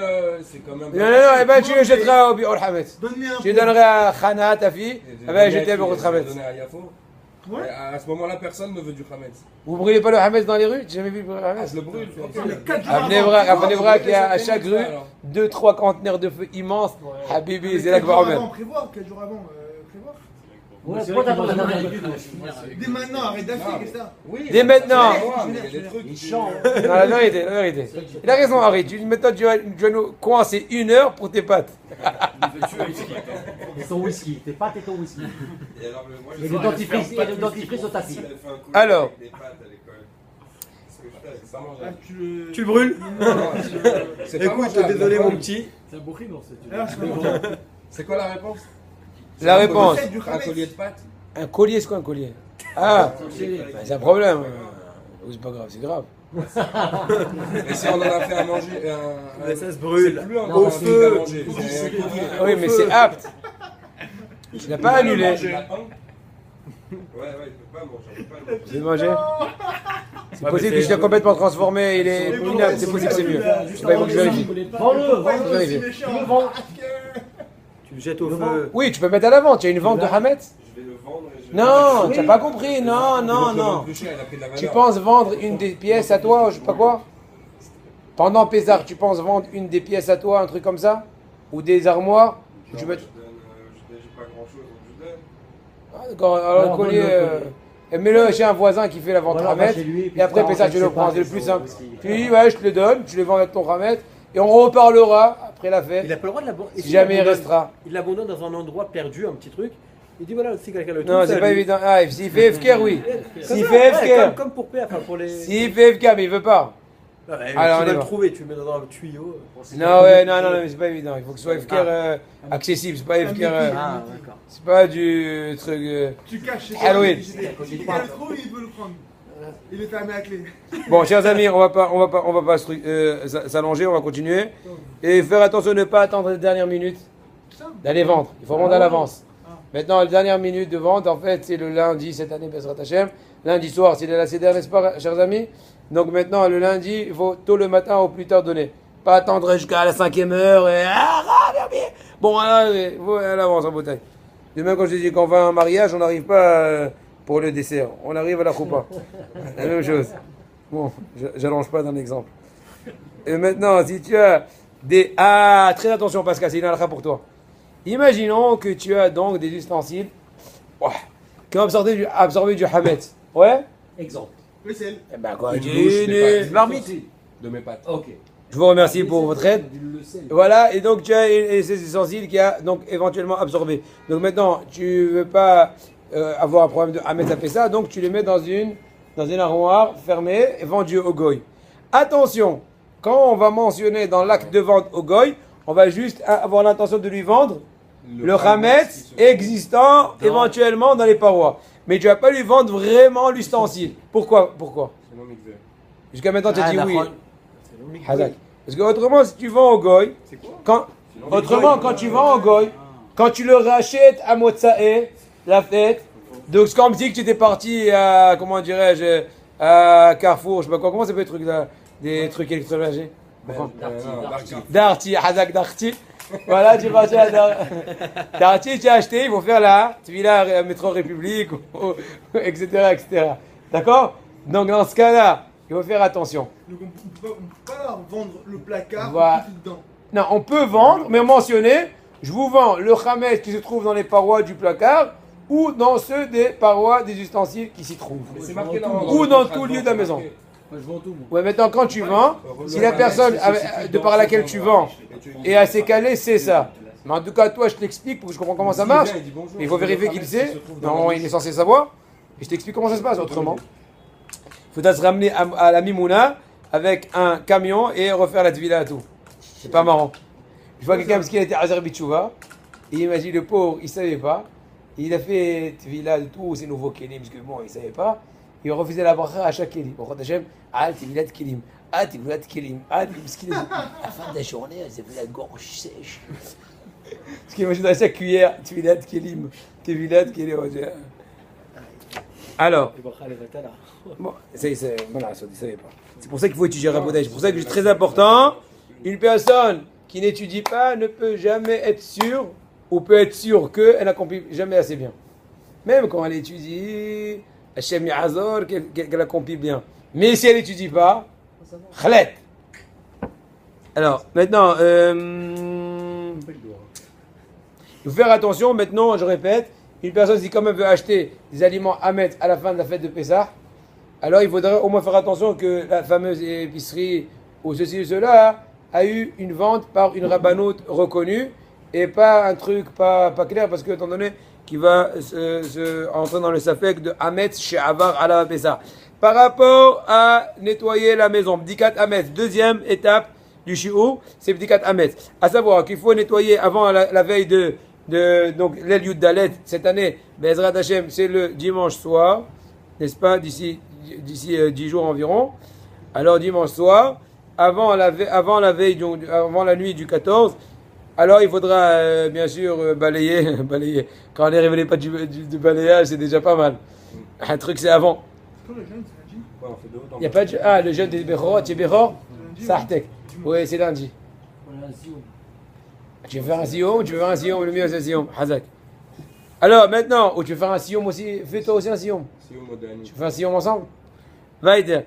Non, ben tu le jetteras au Bi'or Hametz. Tu donnerais à Khana, ta fille, elle va jeter au Bi'or Hametz. Ouais. À ce moment-là, personne ne veut du Hametz. Vous brûlez pas le Hametz dans les rues? J'ai jamais vu le Hametz. Je le brûle. À Bnei-Brak, il y a à chaque rue 2-3 conteneurs de feu immenses. Habibi, c'est là que va remettre. Prévoir, 4 jours avant, prévoir. Ouais, pourquoi t'attends la dernière minute? Dès maintenant, arrête d'afficher, qu'est-ce que ça? Dès maintenant. Il chante. Non, la vérité. Il a raison, Harry. Maintenant, tu vas nous coincer 1 heure pour tes pâtes. Et ton whisky, tes pâtes et ton whisky. Et le dentifrice au tapis. Alors. Tu le brûles? Écoute, désolé mon petit. C'est un bourrine, non? C'est quoi la réponse? La réponse. Un collier de pâtes? Un collier, c'est quoi un collier? Ah, c'est un problème. C'est pas grave, c'est grave. Mais si on en a fait à manger, ça se brûle. C'est plus un Au feu. Oui, mais c'est apte. Tu n'as pas annulé. Ouais, il peut pas manger. Tu veux manger? C'est possible que je t'ai complètement transformé, il est minable, c'est possible que c'est mieux. Je sais pas, il faut que je vérifie. Vends-le. Tu le jettes au feu. Oui, tu peux mettre à la vente, il y a une vente de Hametz. Je vais le vendre et je vais... Non, tu n'as pas compris, non. Tu penses vendre une des pièces à toi, je sais pas quoi? Pendant Pézard, tu penses vendre une des pièces à toi, un truc comme ça? Ou des armoires? Genre, je donne, j'ai pas grand chose, donc je donne. Ah, d'accord, alors le collier, mets-le chez un voisin qui fait la vente Hametz, et après Pézard, tu le prends, c'est le plus simple. Tu lui dis, ouais, je te le donne, tu le vends avec ton Hametz, et on reparlera après la fête. Il n'a pas le droit de l'abandonner. Si jamais il restera. Il l'abandonne dans un endroit perdu, un petit truc. Il dit voilà, si quelqu'un le trouve. Non, c'est pas évident. Ah, s'il fait FKR, oui. S'il fait FKR. Comme pour P, enfin pour les. S'il fait FKR, mais il veut pas. Alors, tu vas le trouver, tu le mets dans le tuyau. Non, mais c'est pas évident. Il faut que ce soit FKR accessible. C'est pas FKR. C'est pas du truc. Tu caches. Halloween. Il a trop, il veut le prendre. Il est fermé à clé. Bon, chers amis, on va pas s'allonger, on va continuer. Et faire attention de ne pas attendre les dernières minutes d'aller vendre. Il faut vendre à l'avance. Maintenant, la dernière minute de vente, en fait, c'est le lundi cette année, Bezrat Hashem. Lundi soir, c'est la CDR, n'est-ce pas, chers amis? Donc maintenant, le lundi, il faut tôt le matin au plus tard donner. Pas attendre jusqu'à la 5e heure et bon, là, il faut à l'avance en bouteille. Demain, quand je dis qu'on va à un mariage, on n'arrive pas pour le dessert. On arrive à la choupa. La même chose. Bon, j'allonge pas dans l'exemple. Et maintenant, si tu as des... Ah, très attention Pascal, c'est une halakha pour toi. Imaginons que tu as donc des ustensiles qui ont absorbé du hametz. Ouais? Exemple. Le sel. Eh ben, quoi, Une marmite de mes pâtes. Ok. Je vous remercie pour votre aide. Voilà, et donc tu as ces ustensiles qui a donc éventuellement absorbé. Donc maintenant, tu veux pas avoir un problème de hametz à Pessa, donc tu les mets dans une armoire fermée et vendue au goy. Attention, quand on va mentionner dans l'acte de vente au goy, on va juste avoir l'intention de lui vendre le hametz existant éventuellement dans les parois. Mais tu vas pas lui vendre vraiment l'ustensile. Pourquoi? Jusqu'à maintenant, tu as dit oui. Hazak. Parce que autrement, si tu vends au goy, quand tu vends au goy, quand tu le rachètes à Motsae, la fête, donc c'est comme si tu étais parti à, comment dirais-je, à Carrefour, je sais pas quoi, comment ça peut être des trucs électroménagers? Darty, Hazak Darty. Voilà, tu es parti à Darty, tu as acheté, il faut faire la Tvila Métro République, etc., etc. D'accord? Donc dans ce cas-là, il faut faire attention. Donc on peut pas vendre le placard dedans. Non, on peut vendre, mais mentionner, je vous vends le hametz qui se trouve dans les parois du placard ou dans ceux des parois des ustensiles qui s'y trouvent. Ou dans tout lieu de la maison. Moi, je vends tout, moi. Ouais, maintenant quand tu vends, si la personne de par laquelle tu vends est assez calée, c'est ça. Mais en tout cas, toi, je t'explique pour que je comprenne comment ça marche. Il faut vérifier qu'il sait. Non, il est censé savoir. Et je t'explique comment ça se passe autrement. Il faut se ramener à la Mimouna avec un camion et refaire la tvila à tout. C'est pas marrant. Je vois quelqu'un qui était à Azerbaïdjan et il m'a dit le pauvre, il savait pas. Il a fait tvila de tous ses nouveaux kelim parce que bon, il savait pas. Il refusait la bracha à chaque kelim. Bon, Hachem, tvila de kelim. Tvila de kelim. À la fin de la journée, elle s'est fait la gorge sèche. Parce qu'il mange dans chaque cuillère tvila de kelim. Tvila de kelim. Alors, bon, voilà, ça ne savait pas. C'est pour ça qu'il faut étudier Raboudai. C'est pour ça que c'est très important. Une personne qui n'étudie pas ne peut jamais être sûre, ou peut être sûre qu'elle n'accomplit jamais assez bien. Même quand elle étudie, Hachem Yazor, qu'elle accomplit bien. Mais si elle n'étudie pas, khalet. Alors, maintenant, il faut faire attention. Maintenant, je répète, une personne qui quand même veut acheter des aliments à mettre à la fin de la fête de Pessah, alors il faudrait au moins faire attention que la fameuse épicerie ou ceci ou cela a eu une vente par une rabbanoute reconnue et pas un truc pas clair parce que étant donné qu'il va entrer dans le safek de Hametz chez Avar à la Pessah. Par rapport à nettoyer la maison, Bdikat Hametz, deuxième étape du shiur, c'est Bdikat Hametz. À savoir qu'il faut nettoyer avant la veille donc l'El Yud Dalet cette année, Bezrat Hashem, c'est le dimanche soir, n'est-ce pas, d'ici 10 jours environ. Alors dimanche soir, avant la veille, avant la nuit du 14, alors il faudra bien sûr balayer. Quand on est révélé pas du balayage, c'est déjà pas mal. Un truc c'est avant. Il n'y a pas de le jeûne des Bechorot, c'est Bechor, Sahtek. Oui, c'est lundi. Tu veux faire un sioum, le mieux c'est un sioum. Hazak. Alors maintenant, tu veux faire un sioum aussi, fais-toi aussi un sioum. Tu fais un sioum ensemble? Vaïd.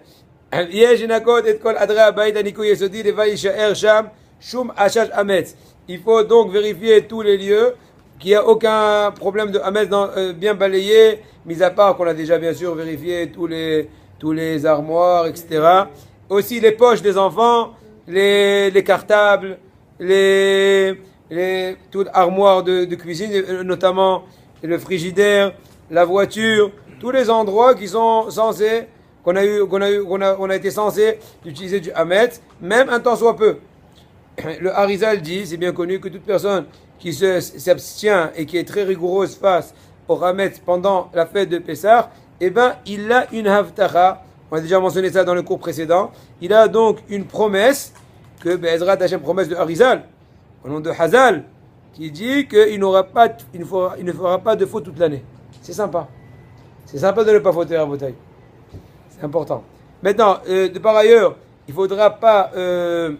Il faut donc vérifier tous les lieux, qu'il n'y a aucun problème de hametz bien balayé, mis à part qu'on a déjà bien sûr vérifié tous les armoires, etc. Aussi les poches des enfants, les cartables, toute armoire de cuisine, notamment le frigidaire, la voiture, tous les endroits qui sont censés, on a été censé utiliser du hametz, même un temps soit peu. Le Harizal dit, c'est bien connu, que toute personne qui s'abstient et qui est très rigoureuse face au hametz pendant la fête de Pessah, eh ben, il a une havtacha. On a déjà mentionné ça dans le cours précédent. Il a donc une promesse que Be'ezrat Hashem, promesse de Harizal, au nom de Hazal, qui dit qu'il ne fera pas de faute toute l'année. C'est sympa. C'est sympa de ne pas fauter à bouteille. C'est important. Maintenant, par ailleurs, il faudra pas... il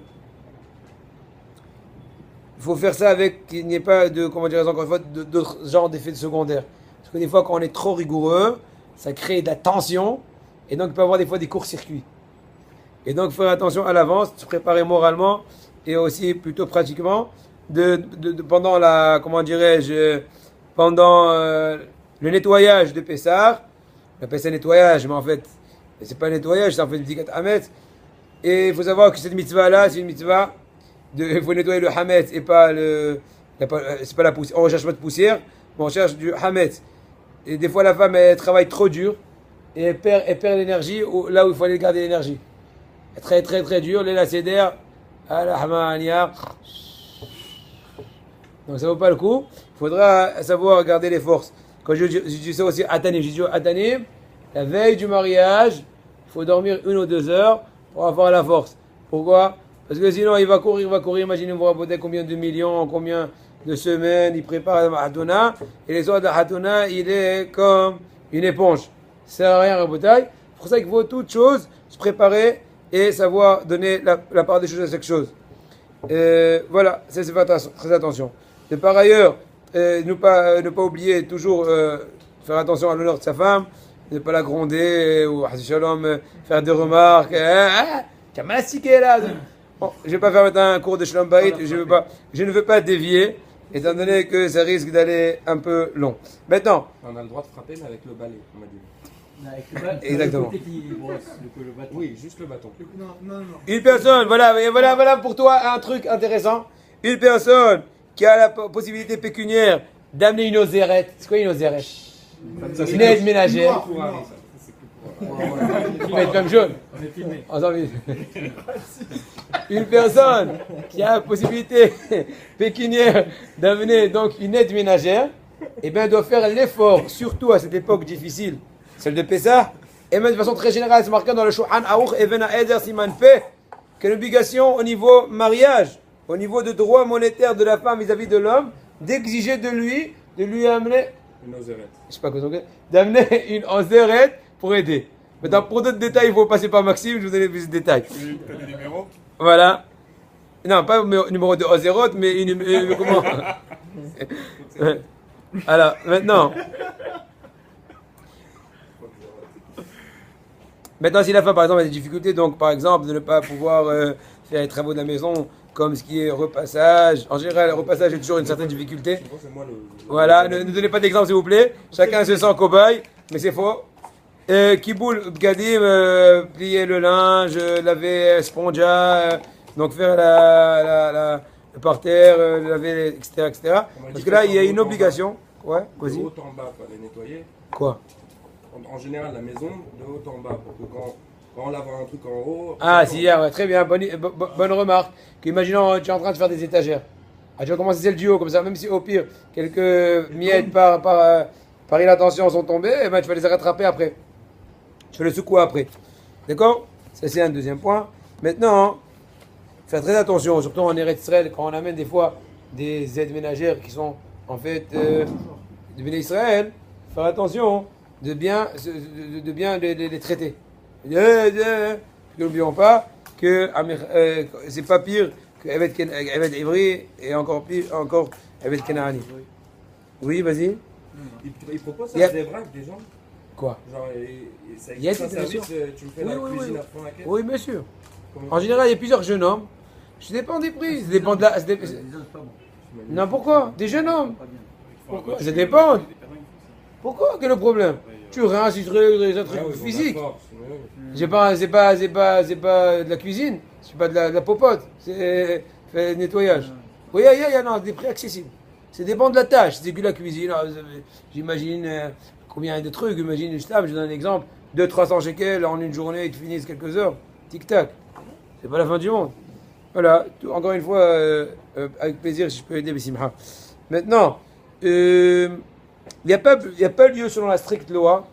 faut faire ça avec qu'il n'y ait pas de, comment dire encore une fois, d'autres genres d'effets secondaires. Parce que des fois, quand on est trop rigoureux, ça crée de la tension, et donc il peut y avoir des fois des courts-circuits. Et donc, faire attention à l'avance, se préparer moralement, et aussi plutôt pratiquement, pendant la, comment dirais-je, pendant le nettoyage de Pessah, on appelle ça nettoyage, mais en fait, c'est pas un nettoyage, c'est en fait du Bdikat Hametz. Et il faut savoir que cette mitzvah-là, c'est une mitzvah, il faut nettoyer le Hametz et pas c'est pas la poussière. On recherche pas de poussière, mais on cherche du Hametz. Et des fois, la femme, elle travaille trop dur, et elle perd l'énergie là où il faut aller garder l'énergie. Elle est très très dur, les lacéder, à la hamania. Donc ça vaut pas le coup. Il faudra savoir garder les forces. Quand je dis ça aussi à Tanim, j'ai dit à Tanim, la veille du mariage, il faut dormir 1 ou 2 heures pour avoir la force. Pourquoi? Parce que sinon il va courir. Imaginez vous rapportez combien de millions, combien de semaines il prépare la Hatuna. Et les soirs de la Hatuna, il est comme une éponge. Ça sert à rien à bouteille. C'est pour ça qu'il faut toute chose se préparer et savoir donner la part des choses à chaque chose. Voilà, ça c'est faire très attention. Et par ailleurs, ne pas oublier toujours faire attention à l'honneur de sa femme, ne pas la gronder ou faire des remarques. Tu as mastiqué là. Bon, je ne vais pas faire maintenant un cours de Shalom Bayit, je ne veux pas dévier, étant donné que ça risque d'aller un peu long. Maintenant. On a le droit de frapper, mais avec le balai, on m'a dit. Exactement. Oui, juste le bâton. Non. Une personne, voilà pour toi un truc intéressant. Une personne qui a la possibilité pécuniaire d'amener une osérette. C'est quoi une osérette? Une aide ménagère. Tu vas être comme jaune. On est filmé. Une personne qui a la possibilité pécuniaire d'amener donc une aide ménagère, eh bien, doit faire l'effort, surtout à cette époque difficile, celle de Pessah, et même de façon très générale, c'est marqué dans le Shulchan Aruch Even Ha'eder Siman Peh, que l'obligation au niveau mariage, au niveau de droit monétaire de la femme vis-à-vis de l'homme, d'exiger de lui amener une osérette. Je sais pas quoi d'amener une osérette pour aider. Maintenant, pour d'autres détails, il faut passer par Maxime, je vous donne plus de détails. Tu as des numéros? Voilà. Non, pas numéro de osérette, mais comment? Alors, maintenant. Maintenant, si la femme, par exemple, a des difficultés, donc, par exemple, de ne pas pouvoir faire les travaux de la maison, comme ce qui est repassage. En général, le repassage est toujours une certaine difficulté. Voilà, ne donnez pas d'exemple, s'il vous plaît. Chacun se sent cobaye, mais c'est faux. Kiboul, Bgadim, plier le linge, laver spongia, donc faire le parterre, laver, etc. Parce que là, il y a une obligation. Ouais, de haut en bas, pas les nettoyer. Quoi? En général, la maison, de haut en bas, pour que quand on lave un truc en haut... Ah, si, ouais, très bien, bonne remarque. Imaginons, tu es en train de faire des étagères. Ah, tu vas commencer celle du haut, comme ça, même si au pire, quelques miettes par inattention sont tombées, eh ben, tu vas les rattraper après. Tu vas les secouer après. D'accord? Ça, c'est un deuxième point. Maintenant, faire très attention, surtout en Eretz Israël, quand on amène des fois des aides ménagères qui sont en fait de Béné Israël, faire attention de bien les traiter. N'oublions pas que c'est pas pire que Evet Ivri et encore pire, encore Evet Kenaani. Oui, vas-y. Il propose ça des vracs, des gens? Quoi? Genre, ça il y a existe un service, tu me fais la cuisine à fond la caisse? Oui, bien sûr. En général, il y a plusieurs jeunes hommes. Ça dépend des prix. Ça dépend de la. Non, pourquoi? Des jeunes hommes. Pourquoi? Ça dépend. Pourquoi? Quel est le problème? Tu rinces, tu un truc physique. C'est pas de la cuisine, c'est pas de la popote, c'est fait nettoyage. Oui, il y a des prix accessibles. Ça dépend de la tâche. C'est que la cuisine, j'imagine combien de trucs. Imagine, je donne un exemple, 200-300 shekels en une journée, ils te finissent quelques heures. Tic-tac. C'est pas la fin du monde. Voilà, encore une fois, avec plaisir, si je peux aider Bessimha. Maintenant, il n'y a pas lieu selon la stricte loi,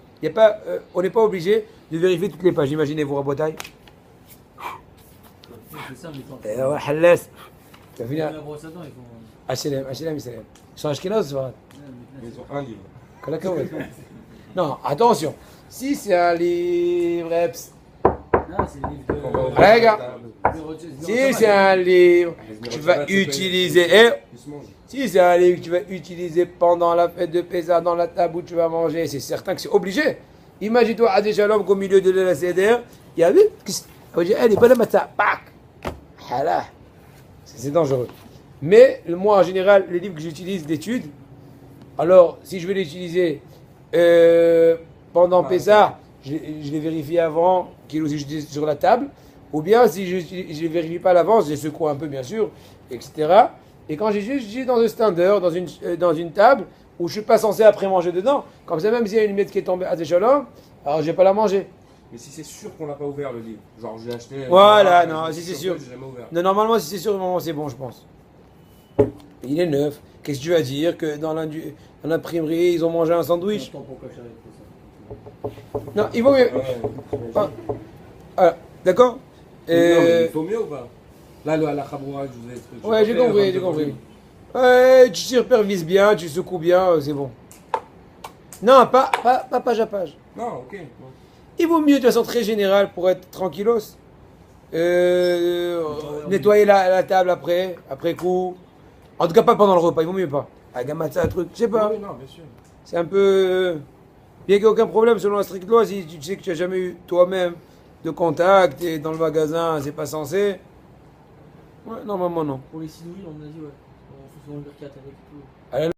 on n'est pas obligé de vérifier toutes les pages. Imaginez-vous, Rabotai. Tu vas finir. La brosse à dents, ils font. HLM, ils sont ashkénazes, c'est vrai. Ils ont un livre. Non, attention. Si c'est un livre EPS. Non, c'est le livre de. Regarde. Si c'est un livre que tu vas utiliser. Si c'est un livre que tu vas utiliser pendant la fête de Pessah dans la table où tu vas manger, c'est certain que c'est obligé. Imagine-toi à des shalom qu'au milieu de la CDR, il y a elle est bonne matin. C'est dangereux. Mais moi, en général, les livres que j'utilise d'études, alors si je vais l'utiliser pendant Pessah, je les vérifie avant qu'il est aussi sur la table. Ou bien si je ne les vérifie pas à l'avance, je les secoue un peu bien sûr, etc. Et quand j'ai dans un standard, dans une table, où je ne suis pas censé après manger dedans, comme ça même s'il y a une miette qui est tombée à des shalom, alors je ne vais pas la manger. Mais si c'est sûr qu'on l'a pas ouvert le livre, genre j'ai acheté. Voilà, non, si c'est sûr. Non, normalement, si c'est sûr, c'est bon, je pense. Il est neuf. Qu'est-ce que tu vas dire que dans l'imprimerie, ils ont mangé un sandwich? Non, il vaut mieux. D'accord. Il faut mieux ou pas? Là, la khaboura, je vous ai expliqué. Ouais, j'ai compris. Tu supervises bien, tu secoues bien, c'est bon. Non, pas page à page. Non, ok. Il vaut mieux de façon très générale pour être tranquillos. Nettoyer la table après coup. En tout cas, pas pendant le repas, il vaut mieux pas. Avec un matin, un truc, je sais pas. Oui, non, bien sûr. C'est un peu. Bien qu'il n'y ait aucun problème selon la stricte loi, si tu sais que tu n'as jamais eu toi-même de contact et dans le magasin, c'est pas censé. Ouais, normalement non. Pour les citrouilles, on a dit ouais. On fait souvent le 4 avec tout.